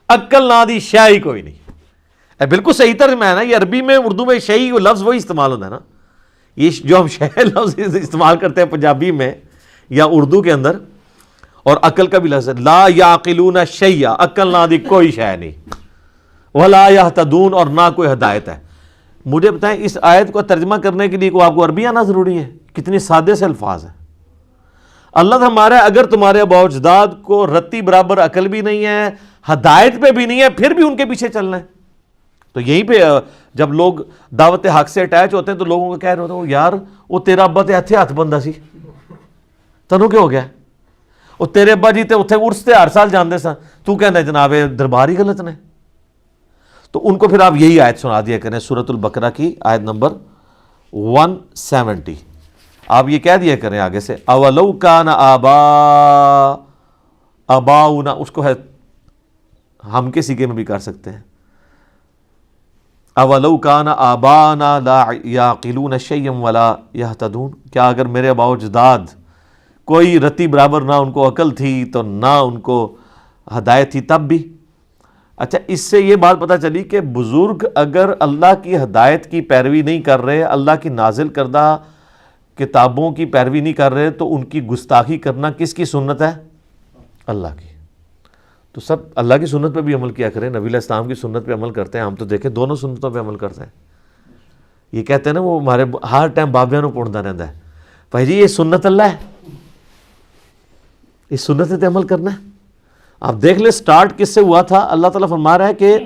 عقل نہ دی شے ہی کوئی نہیں۔ بالکل صحیح ترجمہ ہے نا، یہ عربی میں اردو میں شے لفظ وہی استعمال ہوتا ہے نا، یہ جو ہم شے لفظ استعمال کرتے ہیں پنجابی میں یا اردو کے اندر، اور عقل کا بھی لفظ ہے، لا یعقلون شیئا، عقل نہ دی کوئی شے نہیں، ولا یہتدون، اور نہ کوئی ہدایت ہے۔ مجھے بتائیں اس آیت کو ترجمہ کرنے کے لیے کو آپ کو عربی آنا ضروری ہے؟ کتنے سادے سے الفاظ ہیں۔ اللہ تو ہمارا اگر تمہارے آباء و اجداد کو رتی برابر عقل بھی نہیں ہے، ہدایت پہ بھی نہیں ہے، پھر بھی ان کے پیچھے چلنا ہے۔ تو یہیں پہ جب لوگ دعوت حق سے اٹیچ ہوتے ہیں تو لوگوں کو کہہ رہے ہوتے ہیں یار وہ تیرا ابا تے ہتھے ہاتھ بندہ سی، تنوں کیا ہو گیا؟ وہ تیرے ابا جی تے اتھے ارس تے ہر سال جاندے سن، تو کہنا جناب دربار ہی غلط نے۔ تو ان کو پھر آپ یہی آیت سنا دیا کریں، سورۃ البقرہ کی آیت نمبر 170، آپ یہ کہہ دیا کریں آگے سے، اولو کان آباؤنا، اس کو ہے ہم کے سیکھے میں بھی کر سکتے ہیں، اولو کان آبانا لا یعقلون شیئا ولا یہتدون، کیا اگر میرے آباء و اجداد کوئی رتی برابر نہ ان کو عقل تھی تو نہ ان کو ہدایت تھی تب بھی۔ اچھا اس سے یہ بات پتہ چلی کہ بزرگ اگر اللہ کی ہدایت کی پیروی نہیں کر رہے، اللہ کی نازل کردہ کتابوں کی پیروی نہیں کر رہے، تو ان کی گستاخی کرنا کس کی سنت ہے؟ اللہ کی۔ تو سب اللہ کی سنت پہ بھی عمل کیا کریں، نبی علیہ السلام کی سنت پہ عمل کرتے ہیں، ہم تو دیکھیں دونوں سنتوں پہ عمل کرتے ہیں۔ یہ کہتے ہیں نا وہ ہمارے ہر ٹائم بابیاں نو پڑھتا رہتا ہے، بھائی جی یہ سنت اللہ ہے، اس سنت پہ عمل کرنا ہے۔ آپ دیکھ لیں سٹارٹ کس سے ہوا تھا، اللہ تعالیٰ فرما رہا ہے کہ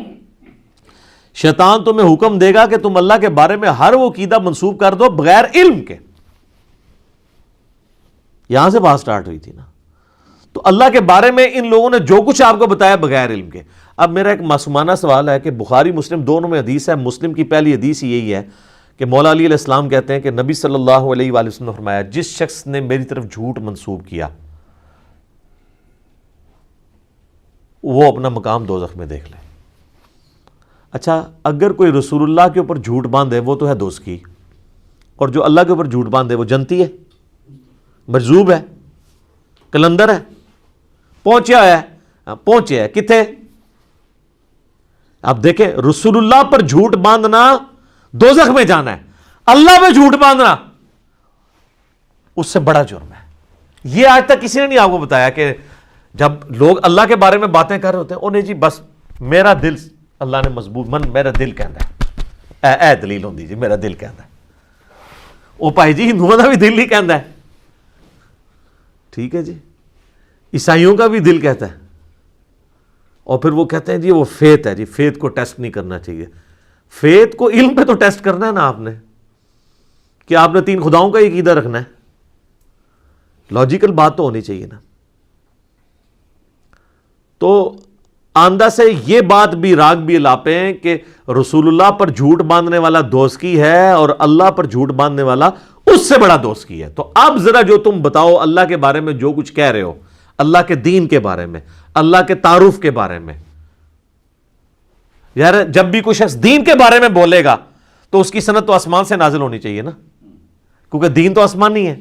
شیطان تمہیں حکم دے گا کہ تم اللہ کے بارے میں ہر وہ عقیدہ منسوب کر دو بغیر علم کے، یہاں سے بات سٹارٹ ہوئی تھی نا۔ تو اللہ کے بارے میں ان لوگوں نے جو کچھ آپ کو بتایا بغیر علم کے۔ اب میرا ایک معصومانہ سوال ہے کہ بخاری مسلم دونوں میں حدیث ہے، مسلم کی پہلی حدیث یہی ہے کہ مولا علی علیہ السلام کہتے ہیں کہ نبی صلی اللہ علیہ وآلہ وسلم نے فرمایا جس شخص نے میری طرف جھوٹ منسوب کیا وہ اپنا مقام دوزخ میں دیکھ لے۔ اچھا اگر کوئی رسول اللہ کے اوپر جھوٹ باندھے وہ تو ہے دوزخی، اور جو اللہ کے اوپر جھوٹ باندھے وہ جنتی ہے، مجذوب ہے، کلندر ہے، پہنچیا ہے، پہنچے ہے کتنے؟ آپ دیکھیں رسول اللہ پر جھوٹ باندھنا دوزخ میں جانا ہے، اللہ پہ جھوٹ باندھنا اس سے بڑا جرم ہے۔ یہ آج تک کسی نے نہیں آپ کو بتایا کہ جب لوگ اللہ کے بارے میں باتیں کر رہے ہوتے ہیں انہیں جی بس میرا دل اللہ نے مضبوط میرا دل کہندا ہے اے دلیل ہوندی جی میرا دل کہندا ہے. وہ بھائی جی ہندوؤں کا بھی دل ہی کہندا ہے, ٹھیک ہے جی, عیسائیوں کا بھی دل کہتا ہے. اور پھر وہ کہتے ہیں جی وہ فیتھ ہے جی, فیتھ کو ٹیسٹ نہیں کرنا چاہیے. فیتھ کو علم پہ تو ٹیسٹ کرنا ہے نا آپ نے, کہ آپ نے 3 خداؤں کا عقیدہ رکھنا ہے, لاجیکل بات تو ہونی چاہیے نا. تو آندہ سے یہ بات بھی راگ بھی الاپے ہیں کہ رسول اللہ پر جھوٹ باندھنے والا دوستی ہے اور اللہ پر جھوٹ باندھنے والا اس سے بڑا دوستی ہے. تو اب ذرا جو تم بتاؤ اللہ کے بارے میں جو کچھ کہہ رہے ہو, اللہ کے دین کے بارے میں, اللہ کے تعارف کے بارے میں, یار جب بھی کوئی شخص دین کے بارے میں بولے گا تو اس کی سند تو آسمان سے نازل ہونی چاہیے نا, کیونکہ دین تو آسمانی ہے.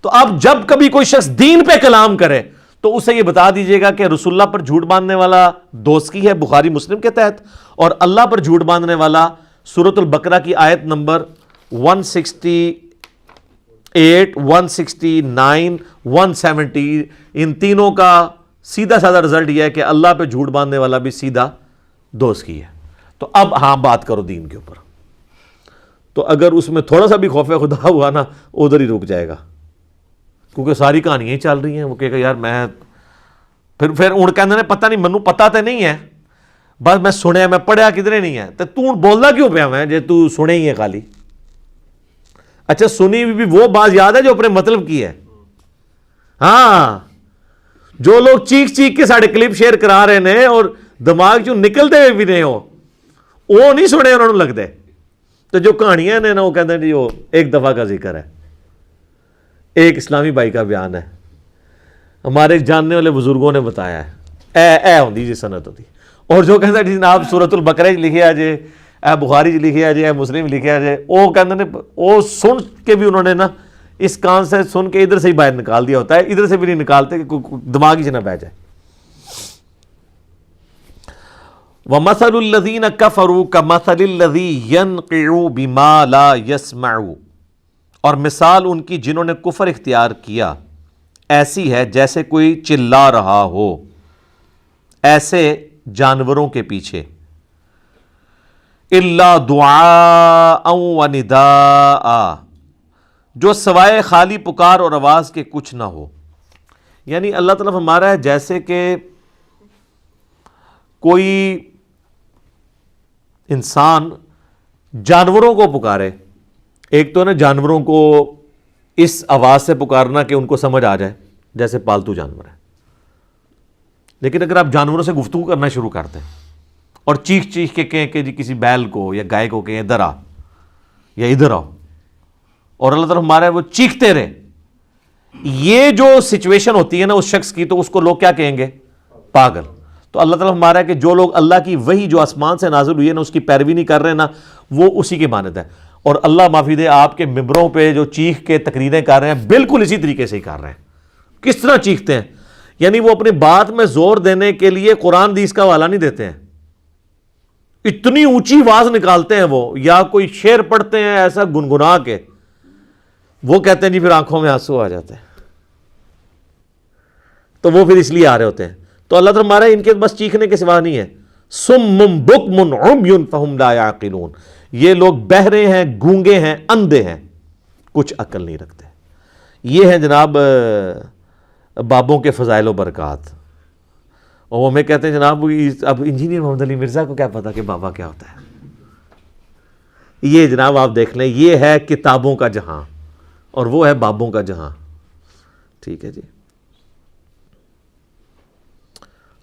تو اب جب کبھی کوئی شخص دین پہ کلام کرے تو اسے یہ بتا دیجئے گا کہ رسول اللہ پر جھوٹ باندھنے والا دوستی ہے بخاری مسلم کے تحت, اور اللہ پر جھوٹ باندھنے والا سورۃ البقرہ کی آیت نمبر 168, 169, 170, ان تینوں کا سیدھا سادہ رزلٹ یہ ہے کہ اللہ پہ جھوٹ باندھنے والا بھی سیدھا دوستی ہے. تو اب ہاں بات کرو دین کے اوپر. تو اگر اس میں تھوڑا سا بھی خوف خدا ہوا نا ادھر ہی رک جائے گا, کیونکہ ساری کہانیاں ہی چل رہی ہیں. وہ کہے گا یار میں پھر اُن کہندے نے پتہ نہیں منو پتہ تے نہیں ہے, بس میں سنیا میں پڑھیا کدھرے نہیں ہے, تو بولنا کیوں پیا میں جے تو سنے ہی ہے خالی. اچھا سنی بھی وہ بات یاد ہے جو اپنے مطلب کی ہے. ہاں جو لوگ چیخ چیخ کے ساڑھے کلپ شیئر کرا رہے ہیں اور دماغ چوں نکلتے ہوئے بھی نہیں ہو, وہ نہیں سنے انہوں نے لگتے. تو جو کہانیاں نے نا وہ کہتے ہیں جی وہ ایک دفعہ کا ذکر ہے. ایک اسلامی بھائی کا بیان ہے, ہمارے جاننے والے بزرگوں نے بتایا ہے, اے ہوندی جی سند ہوتی. اور جو کہتا ہے جی جناب سورۃ البقرہ لکھے آ جائے, اے بخاری لکھے آ جائے, اے مسلم لکھے آ جائے, وہ کہتے ہیں وہ سن کے بھی انہوں نے نا اس کان سے سن کے ادھر سے ہی باہر نکال دیا ہوتا ہے, ادھر سے بھی نہیں نکالتے کہ دماغ ہی سے نہ بہ جائے. وَمَثَلُ الَّذِينَ كَفَرُوا كَمَثَلِ الَّذِي يَنْقِعُ بِمَا لَا يَسْمَعُ, اور مثال ان کی جنہوں نے کفر اختیار کیا ایسی ہے جیسے کوئی چلا رہا ہو ایسے جانوروں کے پیچھے. إِلَّا دُعَاءً وَنِدَاءً, جو سوائے خالی پکار اور آواز کے کچھ نہ ہو. یعنی اللہ تعالیٰ ہمارا ہے جیسے کہ کوئی انسان جانوروں کو پکارے. ایک تو نا جانوروں کو اس آواز سے پکارنا کہ ان کو سمجھ آ جائے جیسے پالتو جانور ہے, لیکن اگر آپ جانوروں سے گفتگو کرنا شروع کر دیں اور چیخ چیخ کے کہیں کہ جی کسی بیل کو یا گائے کو کہیں ادھر آ یا ادھر آؤ, اور اللہ تعالیٰ ہمارا ہے وہ چیختے رہے, یہ جو سچویشن ہوتی ہے نا اس شخص کی, تو اس کو لوگ کیا کہیں گے؟ پاگل. تو اللہ تعالیٰ ہمارا ہے کہ جو لوگ اللہ کی وحی جو آسمان سے نازل ہوئی ہے نا اس کی پیروی نہیں کر رہے نا, وہ اسی کی مانند ہے. اور اللہ معافی دے آپ کے ممبروں پہ جو چیخ کے تقریریں کر رہے ہیں بالکل اسی طریقے سے ہی کر رہے ہیں. کس طرح چیختے ہیں؟ یعنی وہ اپنی بات میں زور دینے کے لیے قرآن حدیث کا حوالہ نہیں دیتے ہیں, اتنی اونچی آواز نکالتے ہیں وہ, یا کوئی شعر پڑھتے ہیں ایسا گنگنا کے, وہ کہتے ہیں جی پھر آنکھوں میں آنسو آ جاتے ہیں, تو وہ پھر اس لیے آ رہے ہوتے ہیں. تو اللہ تعالیٰ ہمارا ان کے بس چیخنے کے سوا نہیں ہے. صم بکم عمی فہم لا یعقلون, یہ لوگ بہرے ہیں, گونگے ہیں, اندھے ہیں, کچھ عقل نہیں رکھتے. یہ ہیں جناب بابوں کے فضائل و برکات. اور وہ ہمیں کہتے ہیں جناب اب انجینئر محمد علی مرزا کو کیا پتا کہ بابا کیا ہوتا ہے. یہ جناب آپ دیکھ لیں, یہ ہے کتابوں کا جہاں اور وہ ہے بابوں کا جہاں. ٹھیک ہے جی.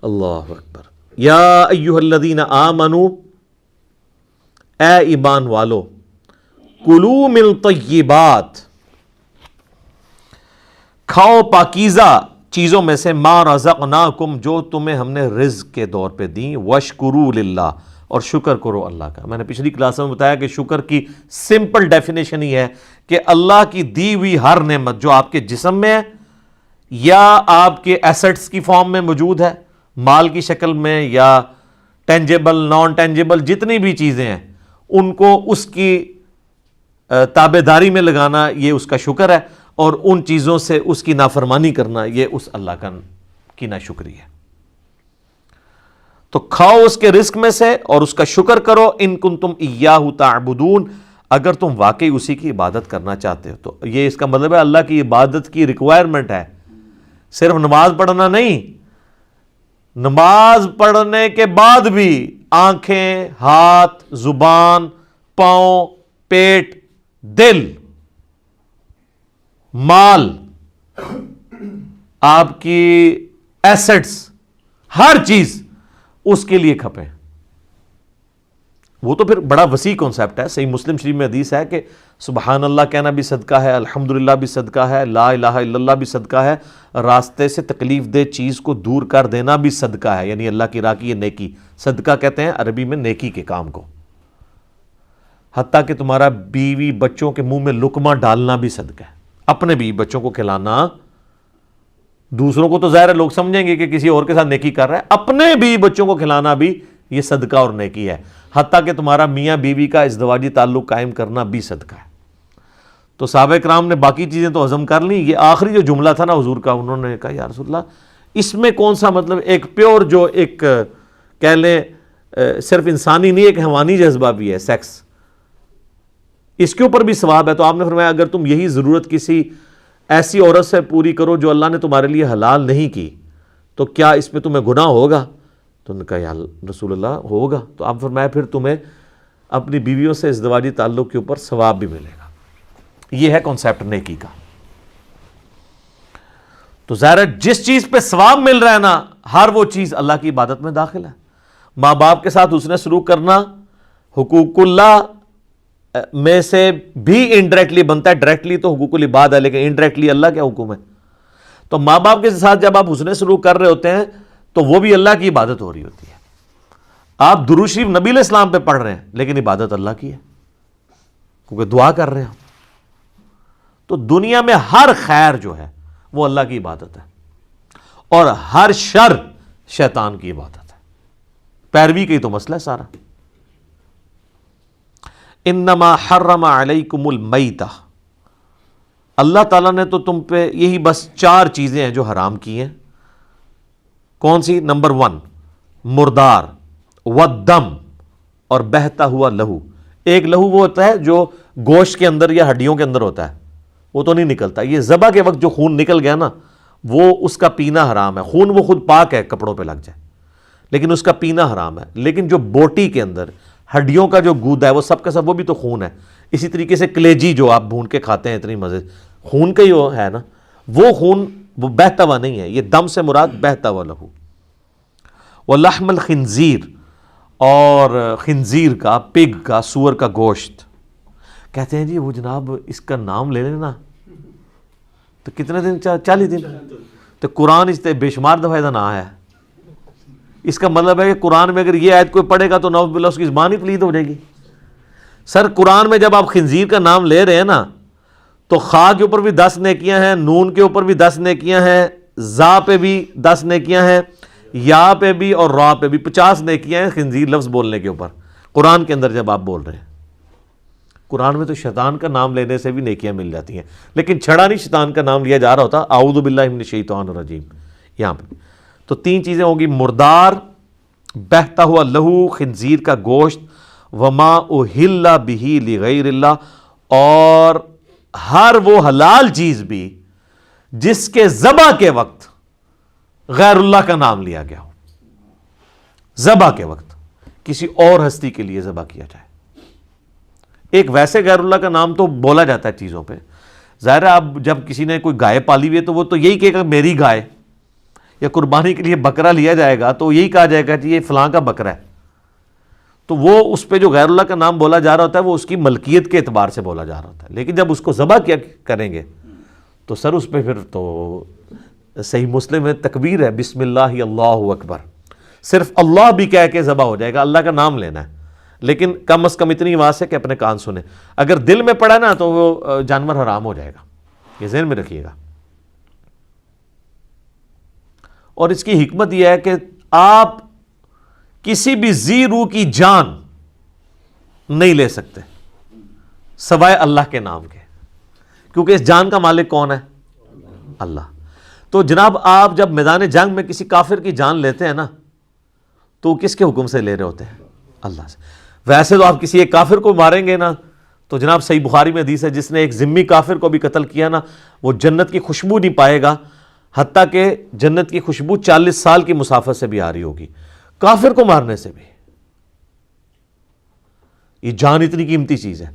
اللہ اکبر. یا ایھا الذین آمنوا, اے ایمان والو, کلوا من طیبات, کھاؤ پاکیزہ چیزوں میں سے, ما رزقناکم, جو تمہیں ہم نے رزق کے طور پہ دیں, واشکروا للہ, اور شکر کرو اللہ کا. میں نے پچھلی کلاس میں بتایا کہ شکر کی سمپل ڈیفینیشن یہ ہے کہ اللہ کی دی ہوئی ہر نعمت جو آپ کے جسم میں ہے یا آپ کے ایسٹس کی فارم میں موجود ہے, مال کی شکل میں یا ٹینجیبل نان ٹینجیبل جتنی بھی چیزیں ہیں, ان کو اس کی تابع داری میں لگانا یہ اس کا شکر ہے, اور ان چیزوں سے اس کی نافرمانی کرنا یہ اس اللہ کی ناشکری ہے. تو کھاؤ اس کے رزق میں سے اور اس کا شکر کرو. ان کنتم ایاہ تعبدون, اگر تم واقعی اسی کی عبادت کرنا چاہتے ہو. تو یہ اس کا مطلب ہے اللہ کی عبادت کی ریکوائرمنٹ ہے, صرف نماز پڑھنا نہیں. نماز پڑھنے کے بعد بھی آنکھیں, ہاتھ, زبان, پاؤں, پیٹ, دل, مال, آپ کی ایسٹس, ہر چیز اس کے لیے کھپے. وہ تو پھر بڑا وسیع کانسیپٹ ہے. صحیح مسلم شریف میں حدیث ہے کہ سبحان اللہ کہنا بھی صدقہ ہے, الحمدللہ بھی صدقہ ہے, لا الہ الا اللہ بھی صدقہ ہے, راستے سے تکلیف دہ چیز کو دور کر دینا بھی صدقہ ہے. یعنی اللہ کی راہ کی یہ نیکی, صدقہ کہتے ہیں عربی میں نیکی کے کام کو. حتیٰ کہ تمہارا بیوی بچوں کے منہ میں لقمہ ڈالنا بھی صدقہ ہے. اپنے بیوی بچوں کو کھلانا, دوسروں کو تو ظاہر ہے لوگ سمجھیں گے کہ کسی اور کے ساتھ نیکی کر رہا ہے, اپنے بیوی بچوں کو کھلانا بھی یہ صدقہ اور نیکی ہے. حتیٰ کہ تمہارا میاں بیوی کا ازدواجی تعلق قائم کرنا بھی صدقہ ہے. تو صحابہ کرام نے باقی چیزیں تو ہضم کر لیں, یہ آخری جو جملہ تھا نا حضور کا, انہوں نے کہا یا رسول اللہ اس میں کون سا مطلب, ایک پیور جو ایک کہہ لیں صرف انسانی نہیں, ایک حیوانی جذبہ بھی ہے سیکس, اس کے اوپر بھی ثواب ہے. تو آپ نے فرمایا اگر تم یہی ضرورت کسی ایسی عورت سے پوری کرو جو اللہ نے تمہارے لیے حلال نہیں کی, تو کیا اس میں تمہیں گناہ ہوگا؟ تو انہوں نے کہا یا رسول اللہ ہوگا. تو آپ فرمایا پھر تمہیں اپنی بیویوں سے ازدواجی تعلق کے اوپر ثواب بھی ملے گا. یہ ہے کانسیپٹ نیکی کا. تو ظاہر جس چیز پہ ثواب مل رہا ہے نا, ہر وہ چیز اللہ کی عبادت میں داخل ہے. ماں باپ کے ساتھ حسن سلوک کرنا حقوق اللہ میں سے بھی انڈائریکٹلی بنتا ہے. ڈائریکٹلی تو حقوق العباد ہے, لیکن انڈائریکٹلی اللہ کے حکم ہے. تو ماں باپ کے ساتھ جب آپ حسن سلوک کر رہے ہوتے ہیں تو وہ بھی اللہ کی عبادت ہو رہی ہوتی ہے. آپ درود شریف نبی علیہ السلام پہ پڑھ رہے ہیں, لیکن عبادت اللہ کی ہے, کیونکہ دعا کر رہے ہیں. تو دنیا میں ہر خیر جو ہے وہ اللہ کی عبادت ہے, اور ہر شر شیطان کی عبادت ہے. پیروی کا ہی تو مسئلہ ہے سارا. انما حرم علیکم المیتہ, اللہ تعالیٰ نے تو تم پہ یہی بس 4 چیزیں ہیں جو حرام کی ہیں. کون سی؟ نمبر 1 مردار, والدم, اور بہتا ہوا لہو. ایک لہو وہ ہوتا ہے جو گوشت کے اندر یا ہڈیوں کے اندر ہوتا ہے, وہ تو نہیں نکلتا. یہ ذبح کے وقت جو خون نکل گیا نا, وہ اس کا پینا حرام ہے. خون وہ خود پاک ہے, کپڑوں پہ لگ جائے, لیکن اس کا پینا حرام ہے. لیکن جو بوٹی کے اندر ہڈیوں کا جو گودا ہے وہ سب کا سب وہ بھی تو خون ہے. اسی طریقے سے کلیجی جو آپ بھون کے کھاتے ہیں اتنی مزے, خون کا ہی وہ ہے نا, وہ خون وہ بہتا ہوا نہیں ہے. یہ دم سے مراد بہتا ہوا لہو. ولحم الخنزیر, اور خنزیر کا, پگ کا, سور کا گوشت. کہتے ہیں جی وہ جناب اس کا نام لے لینا تو کتنے دن, 40 دن. تو قرآن اس بے شمار دفعہ نہ ہے. اس کا مطلب ہے کہ قرآن میں اگر یہ آیت کوئی پڑھے گا تو نعوذ باللہ اس کی زبان ہی پلید ہو جائے گی. سر قرآن میں جب آپ خنزیر کا نام لے رہے ہیں نا, تو خا کے اوپر بھی 10 نیکیاں ہیں, نون کے اوپر بھی 10 نیکیاں ہیں, زا پہ بھی 10 نیکیاں ہیں, یا پہ بھی اور را پہ بھی 50 نیکیاں ہیں خنزیر لفظ بولنے کے اوپر. قرآن کے اندر جب آپ بول رہے ہیں, قرآن میں تو شیطان کا نام لینے سے بھی نیکیاں مل جاتی ہیں, لیکن چھڑا نہیں شیطان کا نام لیا جا رہا ہوتا. اعوذ باللہ من الشیطان الرجیم. یہاں پہ تو 3 چیزیں ہوں گی, مردار, بہتا ہوا لہو, خنزیر کا گوشت, وما اہل بہ لغیر اللہ, اور ہر وہ حلال چیز بھی جس کے ذبح کے وقت غیر اللہ کا نام لیا گیا ہو. ذبح کے وقت کسی اور ہستی کے لیے ذبح کیا جائے. ایک ویسے غیر اللہ کا نام تو بولا جاتا ہے چیزوں پہ. ظاہر ہے اب جب کسی نے کوئی گائے پالی ہوئی ہے تو وہ تو یہی کہے گا میری گائے, یا قربانی کے لیے بکرا لیا جائے گا تو یہی کہا جائے گا کہ یہ فلاں کا بکرا ہے. تو وہ اس پہ جو غیر اللہ کا نام بولا جا رہا ہوتا ہے وہ اس کی ملکیت کے اعتبار سے بولا جا رہا ہوتا ہے. لیکن جب اس کو ذبح کیا کریں گے تو سر اس پہ پھر تو صحیح مسلم میں تکبیر ہے, بسم اللہ اللہ اکبر. صرف اللہ بھی کہہ کے ذبح ہو جائے گا, اللہ کا نام لینا ہے, لیکن کم از کم اتنی آواز ہے کہ اپنے کان سنیں. اگر دل میں پڑا نا تو وہ جانور حرام ہو جائے گا, یہ ذہن میں رکھیے گا. اور اس کی حکمت یہ ہے کہ آپ کسی بھی ذی روح کی جان نہیں لے سکتے سوائے اللہ کے نام کے, کیونکہ اس جان کا مالک کون ہے؟ اللہ. تو جناب آپ جب میدان جنگ میں کسی کافر کی جان لیتے ہیں نا تو کس کے حکم سے لے رہے ہوتے ہیں؟ اللہ سے. ویسے تو آپ کسی ایک کافر کو ماریں گے نا تو جناب صحیح بخاری میں حدیث ہے جس نے ایک ذمی کافر کو بھی قتل کیا نا وہ جنت کی خوشبو نہیں پائے گا، حتیٰ کہ جنت کی خوشبو 40 سال کی مسافت سے بھی آ رہی ہوگی. کافر کو مارنے سے بھی. یہ جان اتنی قیمتی چیز ہے،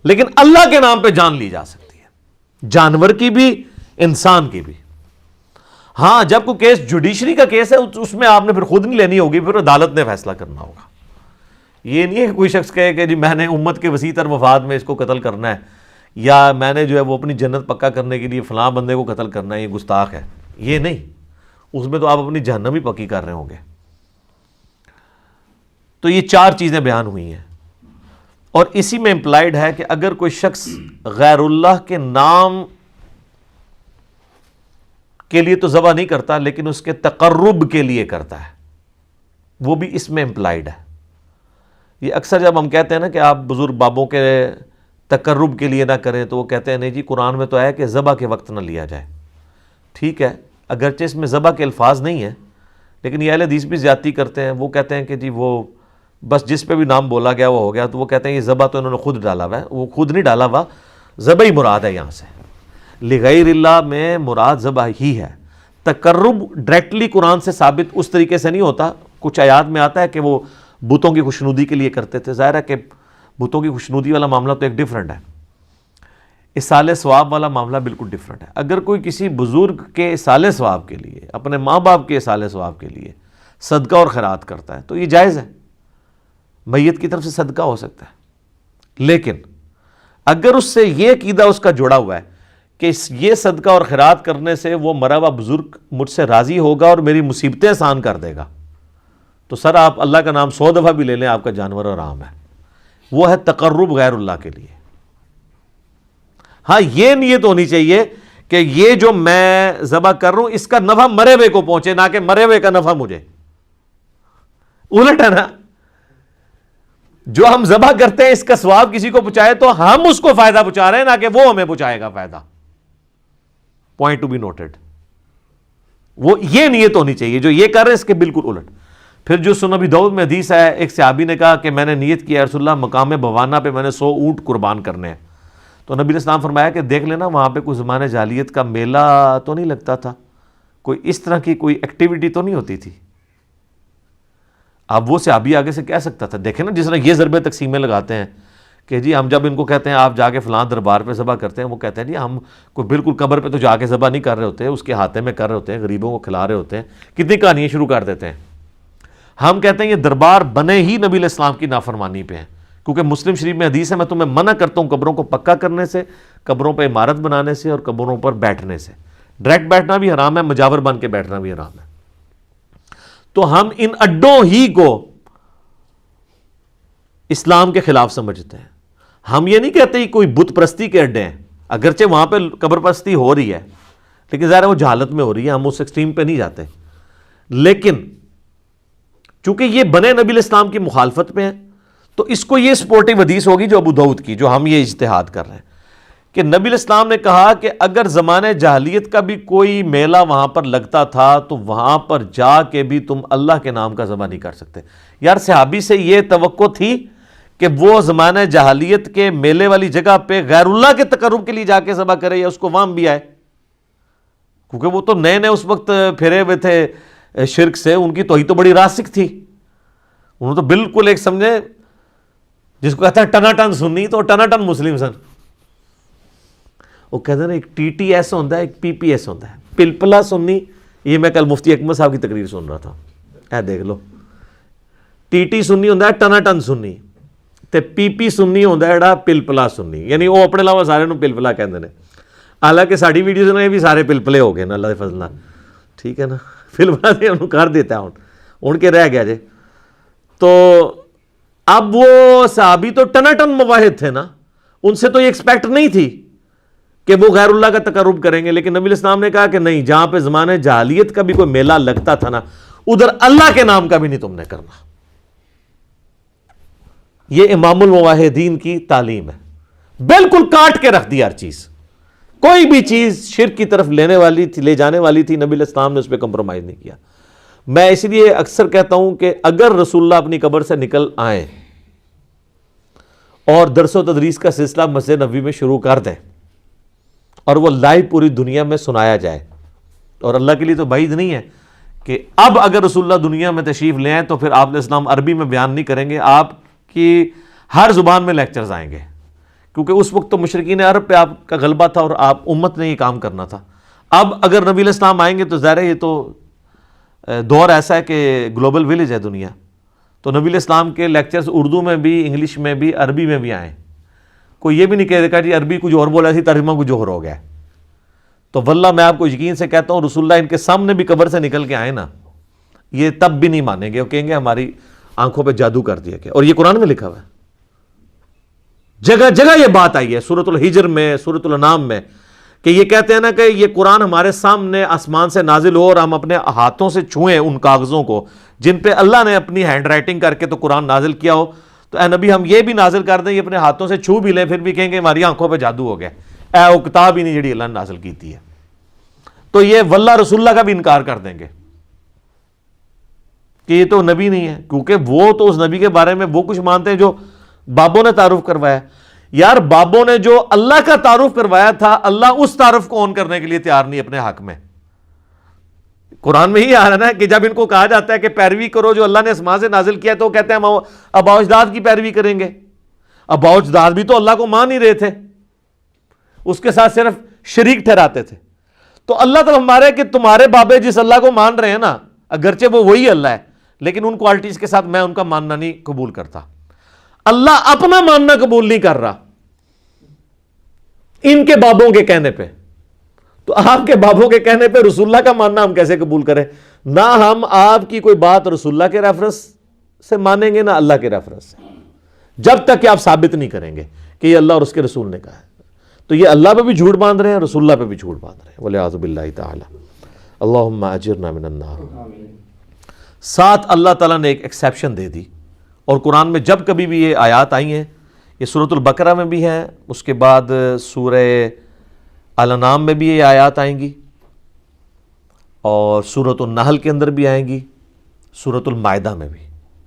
لیکن اللہ کے نام پہ جان لی جا سکتی ہے، جانور کی بھی انسان کی بھی. ہاں جب کوئی کیس جوڈیشری کا کیس ہے اس میں آپ نے پھر خود نہیں لینی ہوگی، پھر عدالت نے فیصلہ کرنا ہوگا. یہ نہیں ہے کہ کوئی شخص کہے کہ جی میں نے امت کے وسیع تر مفاد میں اس کو قتل کرنا ہے، یا میں نے جو ہے وہ اپنی جنت پکا کرنے کے لیے فلاں بندے کو قتل کرنا ہے، یہ گستاخ ہے. یہ نہیں، اس میں تو آپ اپنی جہنم ہی پکی کر رہے ہوں گے. تو یہ 4 چیزیں بیان ہوئی ہیں، اور اسی میں امپلائڈ ہے کہ اگر کوئی شخص غیر اللہ کے نام کے لیے تو ذبح نہیں کرتا لیکن اس کے تقرب کے لیے کرتا ہے، وہ بھی اس میں امپلائڈ ہے. یہ اکثر جب ہم کہتے ہیں نا کہ آپ بزرگ بابوں کے تقرب کے لیے نہ کریں تو وہ کہتے ہیں نہیں جی قرآن میں تو ہے کہ ذبح کے وقت نہ لیا جائے. ٹھیک ہے، اگرچہ اس میں ذبح کے الفاظ نہیں ہیں لیکن یہ اہل حدیث بھی زیادتی کرتے ہیں. وہ کہتے ہیں کہ جی وہ بس جس پہ بھی نام بولا گیا وہ ہو گیا، تو وہ کہتے ہیں یہ ذبح تو انہوں نے خود ڈالا ہوا ہے. وہ خود نہیں ڈالا ہوا، ذبح ہی مراد ہے. یہاں سے لغیر اللہ میں مراد ذبح ہی ہے. تقرب ڈائریکٹلی قرآن سے ثابت اس طریقے سے نہیں ہوتا. کچھ آیات میں آتا ہے کہ وہ بتوں کی خوشنودی کے لیے کرتے تھے. ظاہر ہے کہ بتوں کی خوشنودی والا معاملہ تو ایک ڈیفرنٹ ہے، اصال ثواب والا معاملہ بالکل ڈیفرنٹ ہے. اگر کوئی کسی بزرگ کے اصال ثواب کے لیے، اپنے ماں باپ کے اصال ثواب کے لیے صدقہ اور خیرات کرتا ہے تو یہ جائز ہے، میت کی طرف سے صدقہ ہو سکتا ہے. لیکن اگر اس سے یہ عقیدہ اس کا جڑا ہوا ہے کہ یہ صدقہ اور خیرات کرنے سے وہ مرا ہوا بزرگ مجھ سے راضی ہوگا اور میری مصیبتیں آسان کر دے گا، تو سر آپ اللہ کا نام 100 دفعہ بھی لے لیں، آپ کا جانور آرام ہے. وہ ہے تقرب غیر اللہ کے لیے. ہاں یہ نیت ہونی چاہیے کہ یہ جو میں ذبح کر رہا ہوں اس کا نفع مرے ہوئے کو پہنچے، نہ کہ مرے ہوئے کا نفع مجھے. الٹ ہے نا، جو ہم ذبح کرتے ہیں اس کا ثواب کسی کو پہنچائے تو ہم اس کو فائدہ پہنچا رہے ہیں، نہ کہ وہ ہمیں پہنچائے گا فائدہ. Point to be noted. وہ یہ نیت ہونی چاہیے. جو یہ کر رہے ہیں اس کے بالکل الٹ. پھر جو سنن ابی داؤد میں حدیث ہے، ایک صحابی نے کہا کہ میں نے نیت کی یا رسول اللہ مقام بوانہ پہ میں نے 100 اونٹ قربان کرنے ہیں. تو نبی نے اسلام فرمایا کہ دیکھ لینا وہاں پہ کوئی زمانے جاہلیت کا میلہ تو نہیں لگتا تھا، کوئی اس طرح کی کوئی ایکٹیویٹی تو نہیں ہوتی تھی. اب وہ صحابی آگے سے کہہ سکتا تھا، دیکھیں نا جس طرح یہ ضربے تقسیمیں لگاتے ہیں کہ جی ہم جب ان کو کہتے ہیں آپ جا کے فلاں دربار پہ ذبح کرتے ہیں، وہ کہتے ہیں جی ہم کوئی بالکل قبر پہ تو جا کے ذبح نہیں کر رہے ہوتے، اس کے ہاتھے میں کر رہے ہوتے ہیں، غریبوں کو کھلا رہے ہوتے ہیں. کتنی کہانیاں شروع کر دیتے ہیں. ہم کہتے ہیں یہ دربار بنے ہی نبی علیہ السلام کی نافرمانی پہ ہیں، کیونکہ مسلم شریف میں حدیث ہے میں تمہیں منع کرتا ہوں قبروں کو پکا کرنے سے، قبروں پہ عمارت بنانے سے اور قبروں پر بیٹھنے سے. ڈائریکٹ بیٹھنا بھی حرام ہے، مجاور بن کے بیٹھنا بھی حرام ہے. تو ہم ان اڈوں ہی کو اسلام کے خلاف سمجھتے ہیں. ہم یہ نہیں کہتے کوئی بت پرستی کے اڈے ہیں، اگرچہ وہاں پہ قبر پرستی ہو رہی ہے لیکن ظاہر ہے وہ جہالت میں ہو رہی ہے، ہم اس ایکسٹریم پہ نہیں جاتے. لیکن چونکہ یہ بنے نبی علیہ السلام کی مخالفت میں ہے تو اس کو یہ سپورٹیو حدیث ہوگی جو ابو داؤد کی، جو ہم یہ اجتہاد کر رہے ہیں کہ نبی علیہ السلام نے کہا کہ اگر زمانے جاہلیت کا بھی کوئی میلہ وہاں پر لگتا تھا تو وہاں پر جا کے بھی تم اللہ کے نام کا ذبح نہیں کر سکتے. یار صحابی سے یہ توقع تھی کہ وہ زمانہ جاہلیت کے میلے والی جگہ پہ غیر اللہ کے تقرب کے لیے جا کے ذبح کرے یا اس کو وہاں بھی آئے، کیونکہ وہ تو نئے نئے اس وقت پھرے ہوئے تھے شرک سے، ان کی توحید تو بڑی راسخ تھی. انہوں تو بالکل ایک سمجھے جس کو کہتا ہے ٹنا ٹن سنی تو ٹنا ٹن مسلم سن. وہ کہتے ہیں نا ایک ٹی ٹی ایس ہوتا ہے ایک پی پی ایس ہوتا ہے، پلپلا سنی. یہ میں کل مفتی اکمل صاحب کی تقریر سن رہا تھا، اے دیکھ لو ٹی ٹی سنی ہوتا ہے ٹنا ٹن سنی تے پی پی سنی ہوتا ہے جڑا پلپلا سنی، یعنی وہ اپنے علاوہ سارے نوں پلپلا کہتے ہیں. حالانکہ ساری ویڈیوز میں بھی سارے پلپلے ہو گئے نا اللہ کے فضل نال، ٹھیک ہے نا. فلماں سے انہوں کر دیتا ہے ہن کے رہ گیا جے. تو اب وہ صحابی تو ٹنا ٹن مواحد تھے نا، ان سے تو یہ ایکسپیکٹ نہیں تھی کہ وہ غیر اللہ کا تقرب کریں گے. لیکن نبی علیہ السلام نے کہا کہ نہیں، جہاں پہ زمانے جاہلیت کا بھی کوئی میلہ لگتا تھا نا ادھر اللہ کے نام کا بھی نہیں تم نے کرنا. یہ امام الموحدین کی تعلیم ہے. بالکل کاٹ کے رکھ دی ہر چیز کوئی بھی چیز شرک کی طرف لینے والی تھی، لے جانے والی تھی، نبی علیہ السلام نے اس پہ کمپرومائز نہیں کیا۔ میں اس لیے اکثر کہتا ہوں کہ اگر رسول اللہ اپنی قبر سے نکل آئیں اور درس و تدریس کا سلسلہ مسجد نبوی میں شروع کر دیں اور وہ لائیو پوری دنیا میں سنایا جائے، اور اللہ کے لیے تو بعید نہیں ہے کہ اب اگر رسول اللہ دنیا میں تشریف لے آئیں تو پھر آپ علیہ السلام عربی میں بیان نہیں کریں گے، آپ کی ہر زبان میں لیکچرز آئیں گے، کیونکہ اس وقت تو مشرکین عرب پہ آپ کا غلبہ تھا اور آپ امت نے یہ کام کرنا تھا۔ اب اگر نبی علیہ السلام آئیں گے تو ظاہر ہے یہ تو دور ایسا ہے کہ گلوبل ولیج ہے دنیا، تو نبی علیہ السلام کے لیکچرز اردو میں بھی، انگلش میں بھی، عربی میں بھی آئیں۔ کوئی یہ بھی نہیں کہہ دیکھا جی عربی کچھ اور بولا تھی، ترجمہ کچھ اور ہو گیا۔ تو واللہ میں آپ کو یقین سے کہتا ہوں رسول اللہ ان کے سامنے بھی قبر سے نکل کے آئے نا، یہ تب بھی نہیں مانیں گے، وہ کہیں گے ہماری آنکھوں پہ جادو کر دیا گیا۔ اور یہ قرآن میں لکھا ہوا ہے، جگہ جگہ یہ بات آئی ہے، سورۃ الحجر میں، سورۃ الانعام میں، کہ یہ کہتے ہیں نا کہ یہ قرآن ہمارے سامنے آسمان سے نازل ہو اور ہم اپنے ہاتھوں سے چھوئیں ان کاغذوں کو جن پہ اللہ نے اپنی ہینڈ رائٹنگ کر کے تو قرآن نازل کیا ہو، تو اے نبی ہم یہ بھی نازل کر دیں، یہ اپنے ہاتھوں سے چھو بھی لیں، پھر بھی کہیں گے ہماری آنکھوں پہ جادو ہو گیا، اے وہ کتاب ہی نہیں جڑی اللہ نے نازل کی تھی ہے۔ تو یہ واللہ رسول اللہ کا بھی انکار کر دیں گے کہ یہ تو نبی نہیں ہے، کیونکہ وہ تو اس نبی کے بارے میں وہ کچھ مانتے ہیں جو بابوں نے تعارف کروایا۔ یار بابوں نے جو اللہ کا تعارف کروایا تھا، اللہ اس تعارف کو اون کرنے کے لیے تیار نہیں اپنے حق میں۔ قرآن میں ہی آ رہا ہے کہ جب ان کو کہا جاتا ہے کہ پیروی کرو جو اللہ نے آسمان سے نازل کیا، تو وہ کہتے ہیں ہم آباء و اجداد کی پیروی کریں گے۔ آباء و اجداد بھی تو اللہ کو مان ہی رہے تھے، اس کے ساتھ صرف شریک ٹھہراتے تھے۔ تو اللہ تعالیٰ ہمارے کہ تمہارے بابے جس اللہ کو مان رہے ہیں نا، اگرچہ وہ وہی اللہ ہے لیکن ان کوالٹیز کے ساتھ میں ان کا ماننا نہیں قبول کرتا۔ اللہ اپنا ماننا قبول نہیں کر رہا ان کے بابوں کے کہنے پہ، تو آپ کے بابوں کے کہنے پہ رسول اللہ کا ماننا ہم کیسے قبول کریں؟ نہ ہم آپ کی کوئی بات رسول اللہ کے ریفرنس سے مانیں گے، نہ اللہ کے ریفرنس سے، جب تک کہ آپ ثابت نہیں کریں گے کہ یہ اللہ اور اس کے رسول نے کہا ہے۔ تو یہ اللہ پہ بھی جھوٹ باندھ رہے ہیں، رسول اللہ پہ بھی جھوٹ باندھ رہے ہیں، والعیاذ باللہ تعالی۔ اللہم اجرنا من النار۔ ساتھ اللہ تعالیٰ نے ایک ایکسیپشن دے دی، اور قرآن میں جب کبھی بھی یہ آیات آئی ہیں، یہ سورۃ البقرہ میں بھی ہیں، اس کے بعد سورہ الانعام میں بھی یہ آیات آئیں گی، اور سورۃ النحل کے اندر بھی آئیں گی، سورۃ المائدہ میں بھی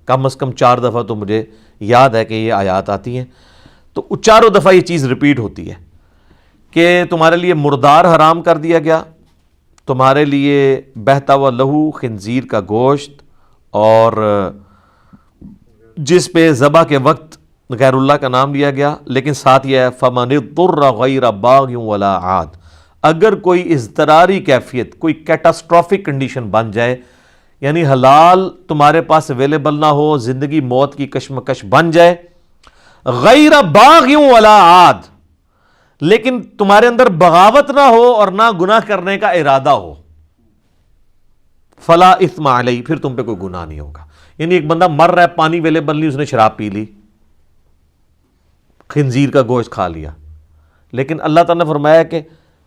کم از کم 4 دفعہ تو مجھے یاد ہے کہ یہ آیات آتی ہیں۔ تو چاروں دفعہ یہ چیز ریپیٹ ہوتی ہے کہ تمہارے لیے مردار حرام کر دیا گیا، تمہارے لیے بہتا ہوا لہو خنزیر کا گوشت، اور جس پہ ذبح کے وقت غیر اللہ کا نام لیا گیا، لیکن ساتھ یہ ہے فَمَنِ اضْطُرَّ غَيْرَ بَاغٍ وَلَا عَادٍ، اگر کوئی اضطراری کیفیت، کوئی کیٹاسٹرافک کنڈیشن بن جائے، یعنی حلال تمہارے پاس اویلیبل نہ ہو، زندگی موت کی کشمکش بن جائے، غیر باغ ولا عاد، لیکن تمہارے اندر بغاوت نہ ہو اور نہ گناہ کرنے کا ارادہ ہو، فلا اثم علیہ، پھر تم پہ کوئی گناہ نہیں ہوگا۔ یعنی ایک بندہ مر رہا ہے، پانی اویلیبل نہیں، اس نے شراب پی لی، خنزیر کا گوشت کھا لیا، لیکن اللہ تعالیٰ نے فرمایا کہ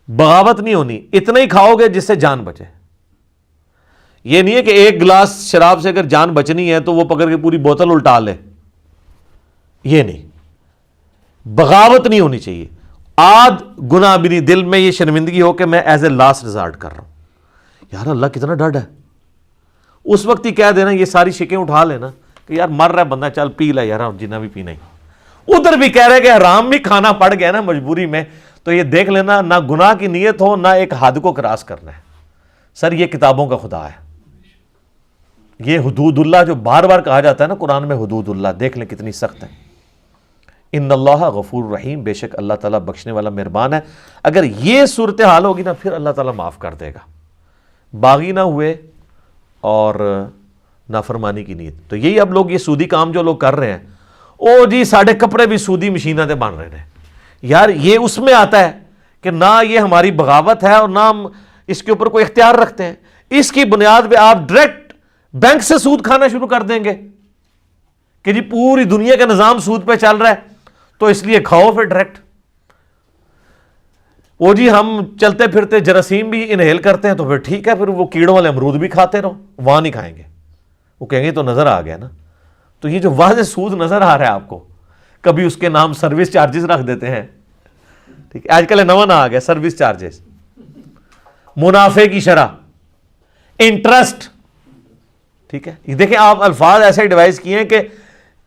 بغاوت نہیں ہونی، اتنا ہی کھاؤ گے جس سے جان بچے۔ یہ نہیں ہے کہ ایک گلاس شراب سے اگر جان بچنی ہے تو وہ پکڑ کے پوری بوتل الٹا لے، یہ نہیں، بغاوت نہیں ہونی چاہیے۔ آد گناہ بھی نہیں، دل میں یہ شرمندگی ہو کہ میں ایز اے لاسٹ ریزارٹ کر رہا ہوں، یار اللہ کتنا ڈر ہے، اس وقت ہی کہہ دینا، یہ ساری شکیں اٹھا لینا کہ یار مر رہا ہے بندہ، چل پی لے یار جنہ بھی پینا ہی۔ ادھر بھی کہہ رہے کہ حرام بھی کھانا پڑ گیا نا مجبوری میں، تو یہ دیکھ لینا نہ گناہ کی نیت ہو، نہ ایک حد کو کراس کرنا ہے۔ سر یہ کتابوں کا خدا ہے، یہ حدود اللہ جو بار بار کہا جاتا ہے نا قرآن میں، حدود اللہ دیکھ لیں کتنی سخت ہے۔ ان اللہ غفور رحیم، بے شک اللہ تعالیٰ بخشنے والا مہربان ہے۔ اگر یہ صورتحال ہوگی نا پھر اللہ تعالیٰ معاف کر دے گا، باغی نہ ہوئے اور نافرمانی کی نیت۔ تو یہی اب لوگ یہ سودی کام جو لوگ کر رہے ہیں، او جی ساڑھے کپڑے بھی سودی مشینہ دے بن رہے ہیں، یار یہ اس میں آتا ہے کہ نہ یہ ہماری بغاوت ہے اور نہ ہم اس کے اوپر کوئی اختیار رکھتے ہیں، اس کی بنیاد پہ آپ ڈائریکٹ بینک سے سود کھانا شروع کر دیں گے کہ جی پوری دنیا کا نظام سود پہ چل رہا ہے تو اس لیے کھاؤ پھر ڈائریکٹ۔ وہ جی ہم چلتے پھرتے جراثیم بھی انہیل کرتے ہیں تو پھر ٹھیک ہے، پھر وہ کیڑوں والے امرود بھی کھاتے رہو، وہاں نہیں کھائیں گے، وہ کہیں گے تو نظر آ گیا نا۔ تو یہ جو واضح سود نظر آ رہا ہے آپ کو، کبھی اس کے نام سروس چارجز رکھ دیتے ہیں، ٹھیک ہے, آج کل نواں نہ آ گیا سروس چارجز, منافع کی شرح, انٹرسٹ. ٹھیک ہے, یہ دیکھیں آپ الفاظ ایسے ڈیوائز کیے ہیں کہ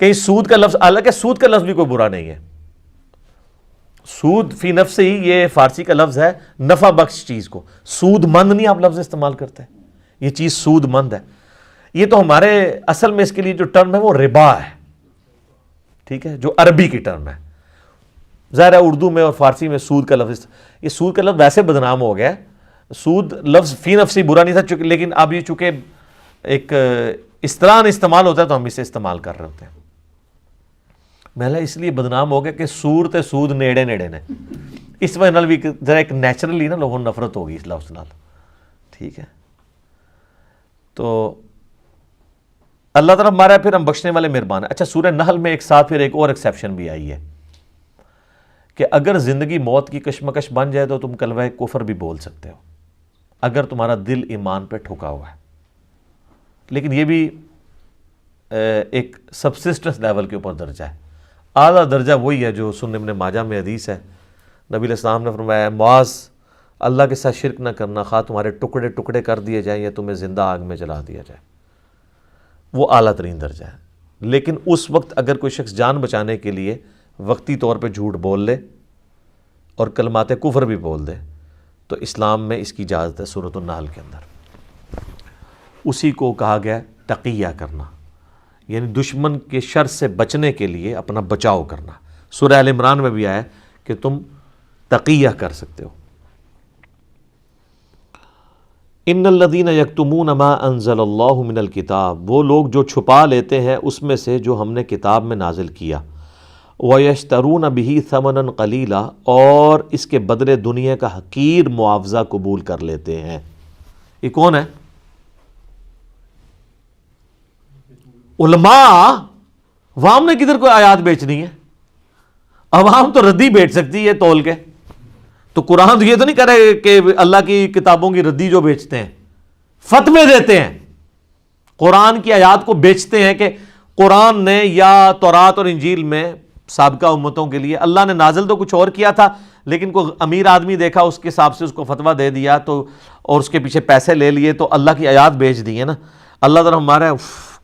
کہیں سود کا لفظ, حالانکہ سود کا لفظ بھی کوئی برا نہیں ہے, سود فی نفس ہی یہ فارسی کا لفظ ہے نفع بخش چیز کو, سود مند نہیں آپ لفظ استعمال کرتے, یہ چیز سود مند ہے. یہ تو ہمارے اصل میں اس کے لیے جو ٹرم ہے وہ ربا ہے, ٹھیک ہے, جو عربی کی ٹرم ہے. ظاہر ہے اردو میں اور فارسی میں سود کا لفظ, یہ سود کا لفظ ویسے بدنام ہو گیا ہے. سود لفظ فی نفسی برا نہیں تھا, لیکن اب یہ چونکہ ایک اس طرح استعمال ہوتا ہے تو ہم اسے استعمال کر رہے ہوتے ہیں. محلہ اس لیے بدنام ہو گیا کہ سور تے سود نیڑے نیڑے نے, اس وجہ نال بھی ذرا ایک نیچرلی نا لوگوں نفرت ہوگی اس لفظ نال. ٹھیک ہے, تو اللہ تعالیٰ ہمارا پھر ہم بخشنے والے مہربان ہے. اچھا, سورہ نحل میں ایک ساتھ پھر ایک اور ایکسیپشن بھی آئی ہے کہ اگر زندگی موت کی کشمکش بن جائے تو تم کلمہ کفر بھی بول سکتے ہو اگر تمہارا دل ایمان پہ ٹھکا ہوا ہے. لیکن یہ بھی ایک سبسسٹنس لیول کے اوپر درجہ ہے. اعلیٰ درجہ وہی ہے جو سنن ابن ماجہ میں حدیث ہے, نبی علیہ السلام نے فرمایا معاذ اللہ کے ساتھ شرک نہ کرنا, خواہ تمہارے ٹکڑے ٹکڑے کر دیے جائیں یا تمہیں زندہ آگ میں جلا دیا جائے. وہ اعلیٰ ترین درجہ ہے. لیکن اس وقت اگر کوئی شخص جان بچانے کے لیے وقتی طور پہ جھوٹ بول لے اور کلمات کفر بھی بول دے تو اسلام میں اس کی اجازت ہے. سورۃ النحل کے اندر اسی کو کہا گیا تقیہ کرنا, یعنی دشمن کے شر سے بچنے کے لیے اپنا بچاؤ کرنا. سورہ ال عمران میں بھی آیا کہ تم تقیہ کر سکتے ہو. ان الذین یکتمون ما انزل اللہ من الکتاب, وہ لوگ جو چھپا لیتے ہیں اس میں سے جو ہم نے کتاب میں نازل کیا, وَيَشْتَرُونَ بِهِ ثَمَنًا قَلِيلًا, اور اس کے بدلے دنیا کا حقیر معاوضہ قبول کر لیتے ہیں. یہ کون ہے؟ علماء. عوام نے کدھر کوئی آیات بیچنی ہے؟ عوام تو ردی بیچ سکتی ہے تول کے. تو قرآن تو یہ تو نہیں کہہ رہے کہ اللہ کی کتابوں کی ردی جو بیچتے ہیں فتوے دیتے ہیں, قرآن کی آیات کو بیچتے ہیں کہ قرآن نے یا تورات اور انجیل میں سابقہ امتوں کے لیے اللہ نے نازل تو کچھ اور کیا تھا, لیکن کوئی امیر آدمی دیکھا اس کے حساب سے اس کو فتویٰ دے دیا تو, اور اس کے پیچھے پیسے لے لیے تو اللہ کی آیات بیچ دی ہے نا. اللہ تعالیٰ ہمارا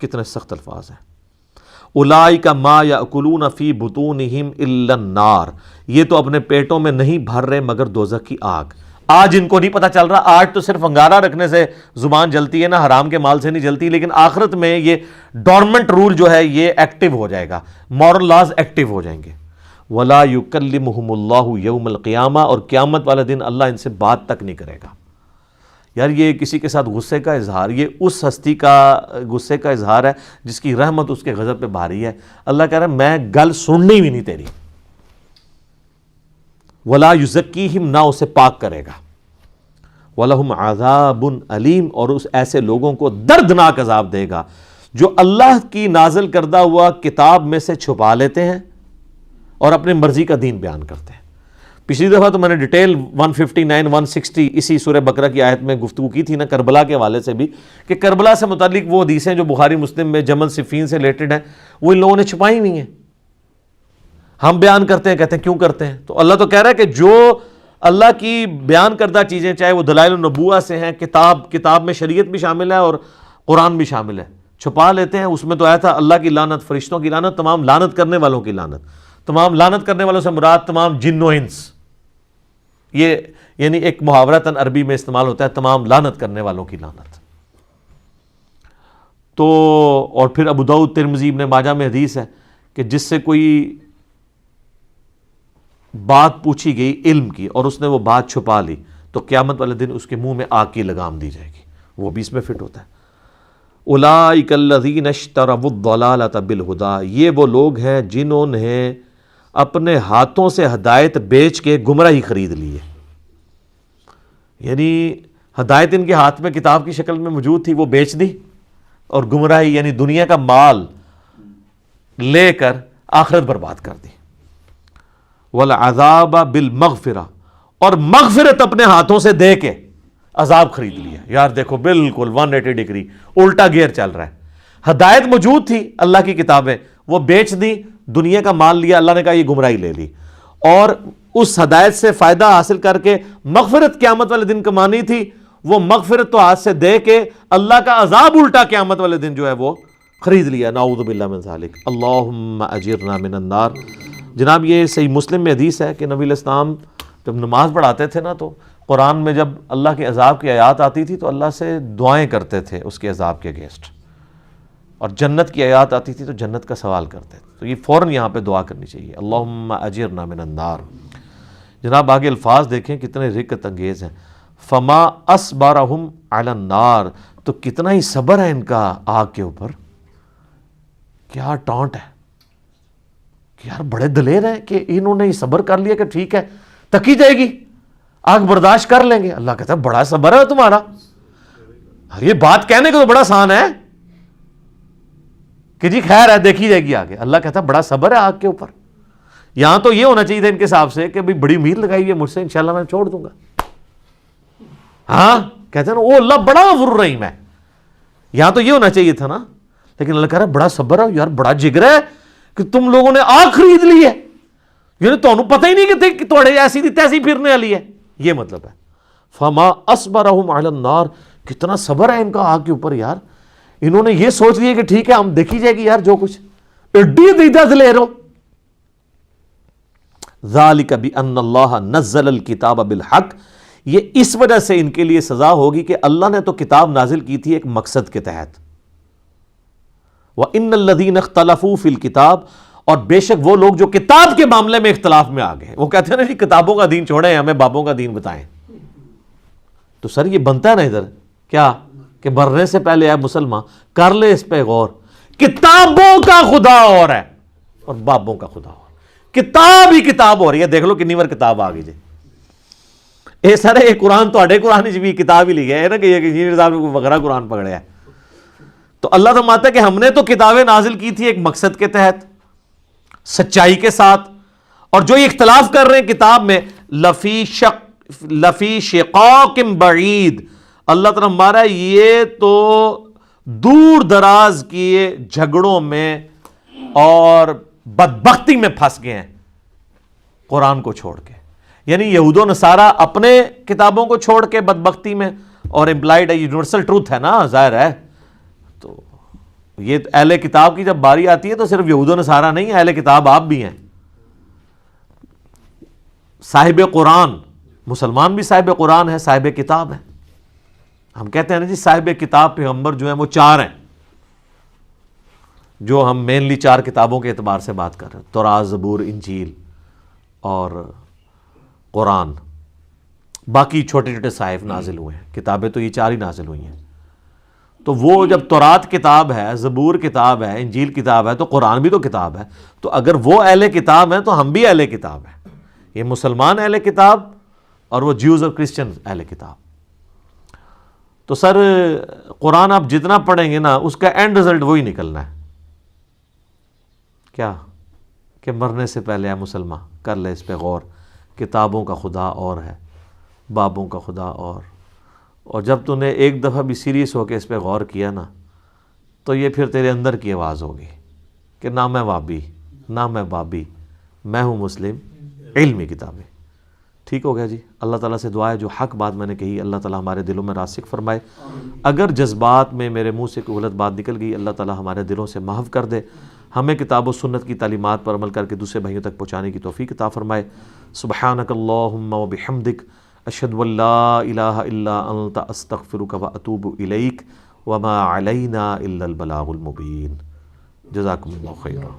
کتنے سخت الفاظ ہیں. اولئک ما یاکلون فی بطونہم الا النار, یہ تو اپنے پیٹوں میں نہیں بھر رہے مگر دوزخ کی آگ. آج ان کو نہیں پتہ چل رہا, آج تو صرف انگارہ رکھنے سے زبان جلتی ہے نا, حرام کے مال سے نہیں جلتی, لیکن آخرت میں یہ ڈورمنٹ رول جو ہے یہ ایکٹیو ہو جائے گا, مورل لاز ایکٹیو ہو جائیں گے. ولا یکلمہم اللہ یوم القیامہ, اور قیامت والے دن اللہ ان سے بات تک نہیں کرے گا. یار یہ کسی کے ساتھ غصے کا اظہار, یہ اس ہستی کا غصے کا اظہار ہے جس کی رحمت اس کے غضب پہ بھاری ہے. اللہ کہہ رہا ہے میں گل سننی بھی نہیں تیری. ولا یزکیہم, نہ اسے پاک کرے گا. وَلَهُمْ عَذَابٌ علیم, اور اس ایسے لوگوں کو دردناک عذاب دے گا جو اللہ کی نازل کردہ ہوا کتاب میں سے چھپا لیتے ہیں اور اپنی مرضی کا دین بیان کرتے ہیں. پچھلی دفعہ تو میں نے ڈیٹیل 159 160 اسی سورہ بقرہ کی آیت میں گفتگو کی تھی نا کربلا کے حوالے سے بھی, کہ کربلا سے متعلق وہ حدیثیں جو بخاری مسلم میں جمل صفین سے ریلیٹڈ ہیں وہ ان لوگوں نے چھپائی ہوئی ہیں. ہم بیان کرتے ہیں, کہتے ہیں کیوں کرتے ہیں, تو اللہ تو کہہ رہا ہے کہ جو اللہ کی بیان کردہ چیزیں چاہے وہ دلائل النبوہ سے ہیں, کتاب میں شریعت بھی شامل ہے اور قرآن بھی شامل ہے, چھپا لیتے ہیں. اس میں تو آیا تھا اللہ کی لعنت, فرشتوں کی لعنت, تمام لعنت کرنے والوں کی لعنت. تمام لعنت کرنے والوں سے مراد تمام جن و انس, یہ یعنی ایک محاورتاً عربی میں استعمال ہوتا ہے تمام لعنت کرنے والوں کی لعنت. تو اور پھر ابو داؤد ترمذی ابن ماجہ میں حدیث ہے کہ جس سے کوئی بات پوچھی گئی علم کی اور اس نے وہ بات چھپا لی تو قیامت والے دن اس کے منہ میں آگ کی لگام دی جائے گی. وہ بھی اس میں فٹ ہوتا ہے. اولئک الذین اشتروا الضلالۃ بالہدیٰ, یہ وہ لوگ ہیں جنہوں نے اپنے ہاتھوں سے ہدایت بیچ کے گمراہی خرید لی ہے. یعنی ہدایت ان کے ہاتھ میں کتاب کی شکل میں موجود تھی, وہ بیچ دی, اور گمراہی یعنی دنیا کا مال لے کر آخرت برباد کر دی. والعذاب بالمغفرہ, اور مغفرت اپنے ہاتھوں سے دے کے عذاب خرید لیا. یار دیکھو بالکل 180 ڈگری الٹا گیئر چل رہا ہے. ہدایت موجود تھی اللہ کی کتابیں, وہ بیچ دی, دنیا کا مال لیا, اللہ نے کہا یہ گمراہی لے لی, اور اس ہدایت سے فائدہ حاصل کر کے مغفرت قیامت والے دن کمانی تھی، وہ مغفرت تو ہاتھ سے دے کے اللہ کا عذاب الٹا قیامت والے دن جو ہے وہ خرید لیا. نعوذ باللہ من ذالک. اللہم اجرنا من النار. جناب یہ صحیح مسلم میں حدیث ہے کہ نبی علیہ السلام جب نماز پڑھاتے تھے نا تو قرآن میں جب اللہ کے عذاب کی آیات آتی تھی تو اللہ سے دعائیں کرتے تھے اس کے عذاب کے اگینسٹ، اور جنت کی آیات آتی تھی تو جنت کا سوال کرتے تھے. تو یہ فوراً یہاں پہ دعا کرنی چاہیے، اللہم اجرنا من النار. جناب آگے الفاظ دیکھیں کتنے رقت انگیز ہیں. فما اصبرہم علی النار، تو کتنا ہی صبر ہے ان کا آگ کے اوپر. کیا ٹانٹ ہے کہ یار بڑے دلیر ہیں کہ انہوں نے صبر کر لیا کہ ٹھیک ہے تکی جائے گی، آگ برداشت کر لیں گے. اللہ کہتا ہے بڑا صبر ہے تمہارا. یہ بات کہنے کو تو بڑا آسان ہے کہ جی خیر ہے دیکھی جائے گی آگے. اللہ کہتا ہے بڑا صبر ہے آگ کے اوپر. یہاں تو یہ ہونا چاہیے تھا ان کے حساب سے کہ بھئی بڑی امید لگائی ہوئی ہے مجھ سے، انشاءاللہ میں چھوڑ دوں گا. ہاں کہتے ہیں نا او اللہ بڑا غفور الرحیم ہے. یہاں تو یہ ہونا چاہیے تھا نا، لیکن اللہ کہہ رہا ہے بڑا صبر ہے یار، بڑا جگر ہے کہ تم لوگوں نے آگ خرید لی ہے، یعنی تمہیں پتہ ہی نہیں کہ توڑے ایسی دی تیسی پھرنے والی ہے. یہ مطلب ہے فما اصبرہم علی النار، کتنا صبر ہے ان کا آگ کے اوپر یار. انہوں نے یہ سوچ لیا کہ ٹھیک ہے ہم دیکھی جائے گی یار جو کچھ. ایڈی دیدہ دلیر ہو. ذالک بان اللہ نزل الکتاب بالحق، یہ اس وجہ سے ان کے لیے سزا ہوگی کہ اللہ نے تو کتاب نازل کی تھی ایک مقصد کے تحت. وَإِنَّ الَّذِينَ اخْتَلَفُوا فِي الْكِتَابِ، اور بے شک وہ لوگ جو کتاب کے معاملے میں اختلاف میں آ گئے. وہ کہتے ہیں نا جی کتابوں کا دین چھوڑیں ہمیں بابوں کا دین بتائیں. تو سر یہ بنتا ہے نا ادھر کیا کہ مرنے سے پہلے اے مسلمان کر لے اس پہ غور. کتابوں کا خدا اور ہے اور بابوں کا خدا اور. کتاب ہی کتاب ہو رہی ہے. دیکھ لو کنی بار کتاب آ گئی جی. اے سر یہ قرآن تو قرآن بھی کتاب ہی لکھی ہے نا کہ انجینئر صاحب نے کوئی وغیرہ قرآن پکڑا ہے. تو اللہ فرماتا ہے کہ ہم نے تو کتابیں نازل کی تھی ایک مقصد کے تحت سچائی کے ساتھ، اور جو یہ اختلاف کر رہے ہیں کتاب میں لفی شقاق بعید، اللہ تعالیٰ ہمارا یہ تو دور دراز کیے جھگڑوں میں اور بدبختی میں پھنس گئے ہیں قرآن کو چھوڑ کے. یعنی یہود و نصارہ اپنے کتابوں کو چھوڑ کے بدبختی میں، اور امپلائڈ ہے یونیورسل ٹروتھ ہے نا ظاہر ہے. تو یہ اہل کتاب کی جب باری آتی ہے تو صرف یہود و نصارہ نہیں، اہل کتاب آپ بھی ہیں. صاحب قرآن مسلمان بھی صاحب قرآن ہے، صاحب کتاب ہے. ہم کہتے ہیں نا جی صاحب کتاب پیغمبر جو ہیں وہ 4 ہیں، جو ہم مینلی 4 کتابوں کے اعتبار سے بات کر رہے ہیں: تورات، زبور، انجیل اور قرآن. باقی چھوٹے چھوٹے صحائف نازل ہوئے ہیں، کتابیں تو یہ 4 ہی نازل ہوئی ہیں. تو وہ جب تورات کتاب ہے، زبور کتاب ہے، انجیل کتاب ہے، تو قرآن بھی تو کتاب ہے. تو اگر وہ اہل کتاب ہیں تو ہم بھی اہل کتاب ہیں. یہ مسلمان اہل کتاب اور وہ جیوز اور کرسچن اہل کتاب. تو سر قرآن آپ جتنا پڑھیں گے نا اس کا اینڈ رزلٹ وہی نکلنا ہے. کیا کہ مرنے سے پہلے اے مسلمان کر لے اس پہ غور. کتابوں کا خدا اور ہے، بابوں کا خدا اور جب تو نے ایک دفعہ بھی سیریس ہو کے اس پہ غور کیا نا تو یہ پھر تیرے اندر کی آواز ہوگی کہ نہ میں وابی نہ میں بابی، میں ہوں مسلم علمی کتابیں. ٹھیک ہو گیا جی. اللہ تعالیٰ سے دعا ہے جو حق بات میں نے کہی اللہ تعالیٰ ہمارے دلوں میں راسخ فرمائے. اگر جذبات میں میرے منہ سے کوئی غلط بات نکل گئی اللہ تعالیٰ ہمارے دلوں سے محو کر دے. ہمیں کتاب و سنت کی تعلیمات پر عمل کر کے دوسرے بھائیوں تک پہنچانے کی توفیق عطا فرمائے. سبحانک اللہم و بحمدک اشہد ان لا الہ الا انت استغفرک و اتوب الیک وما علینا الا البلاغ المبین. جزاکم اللہ خیرا.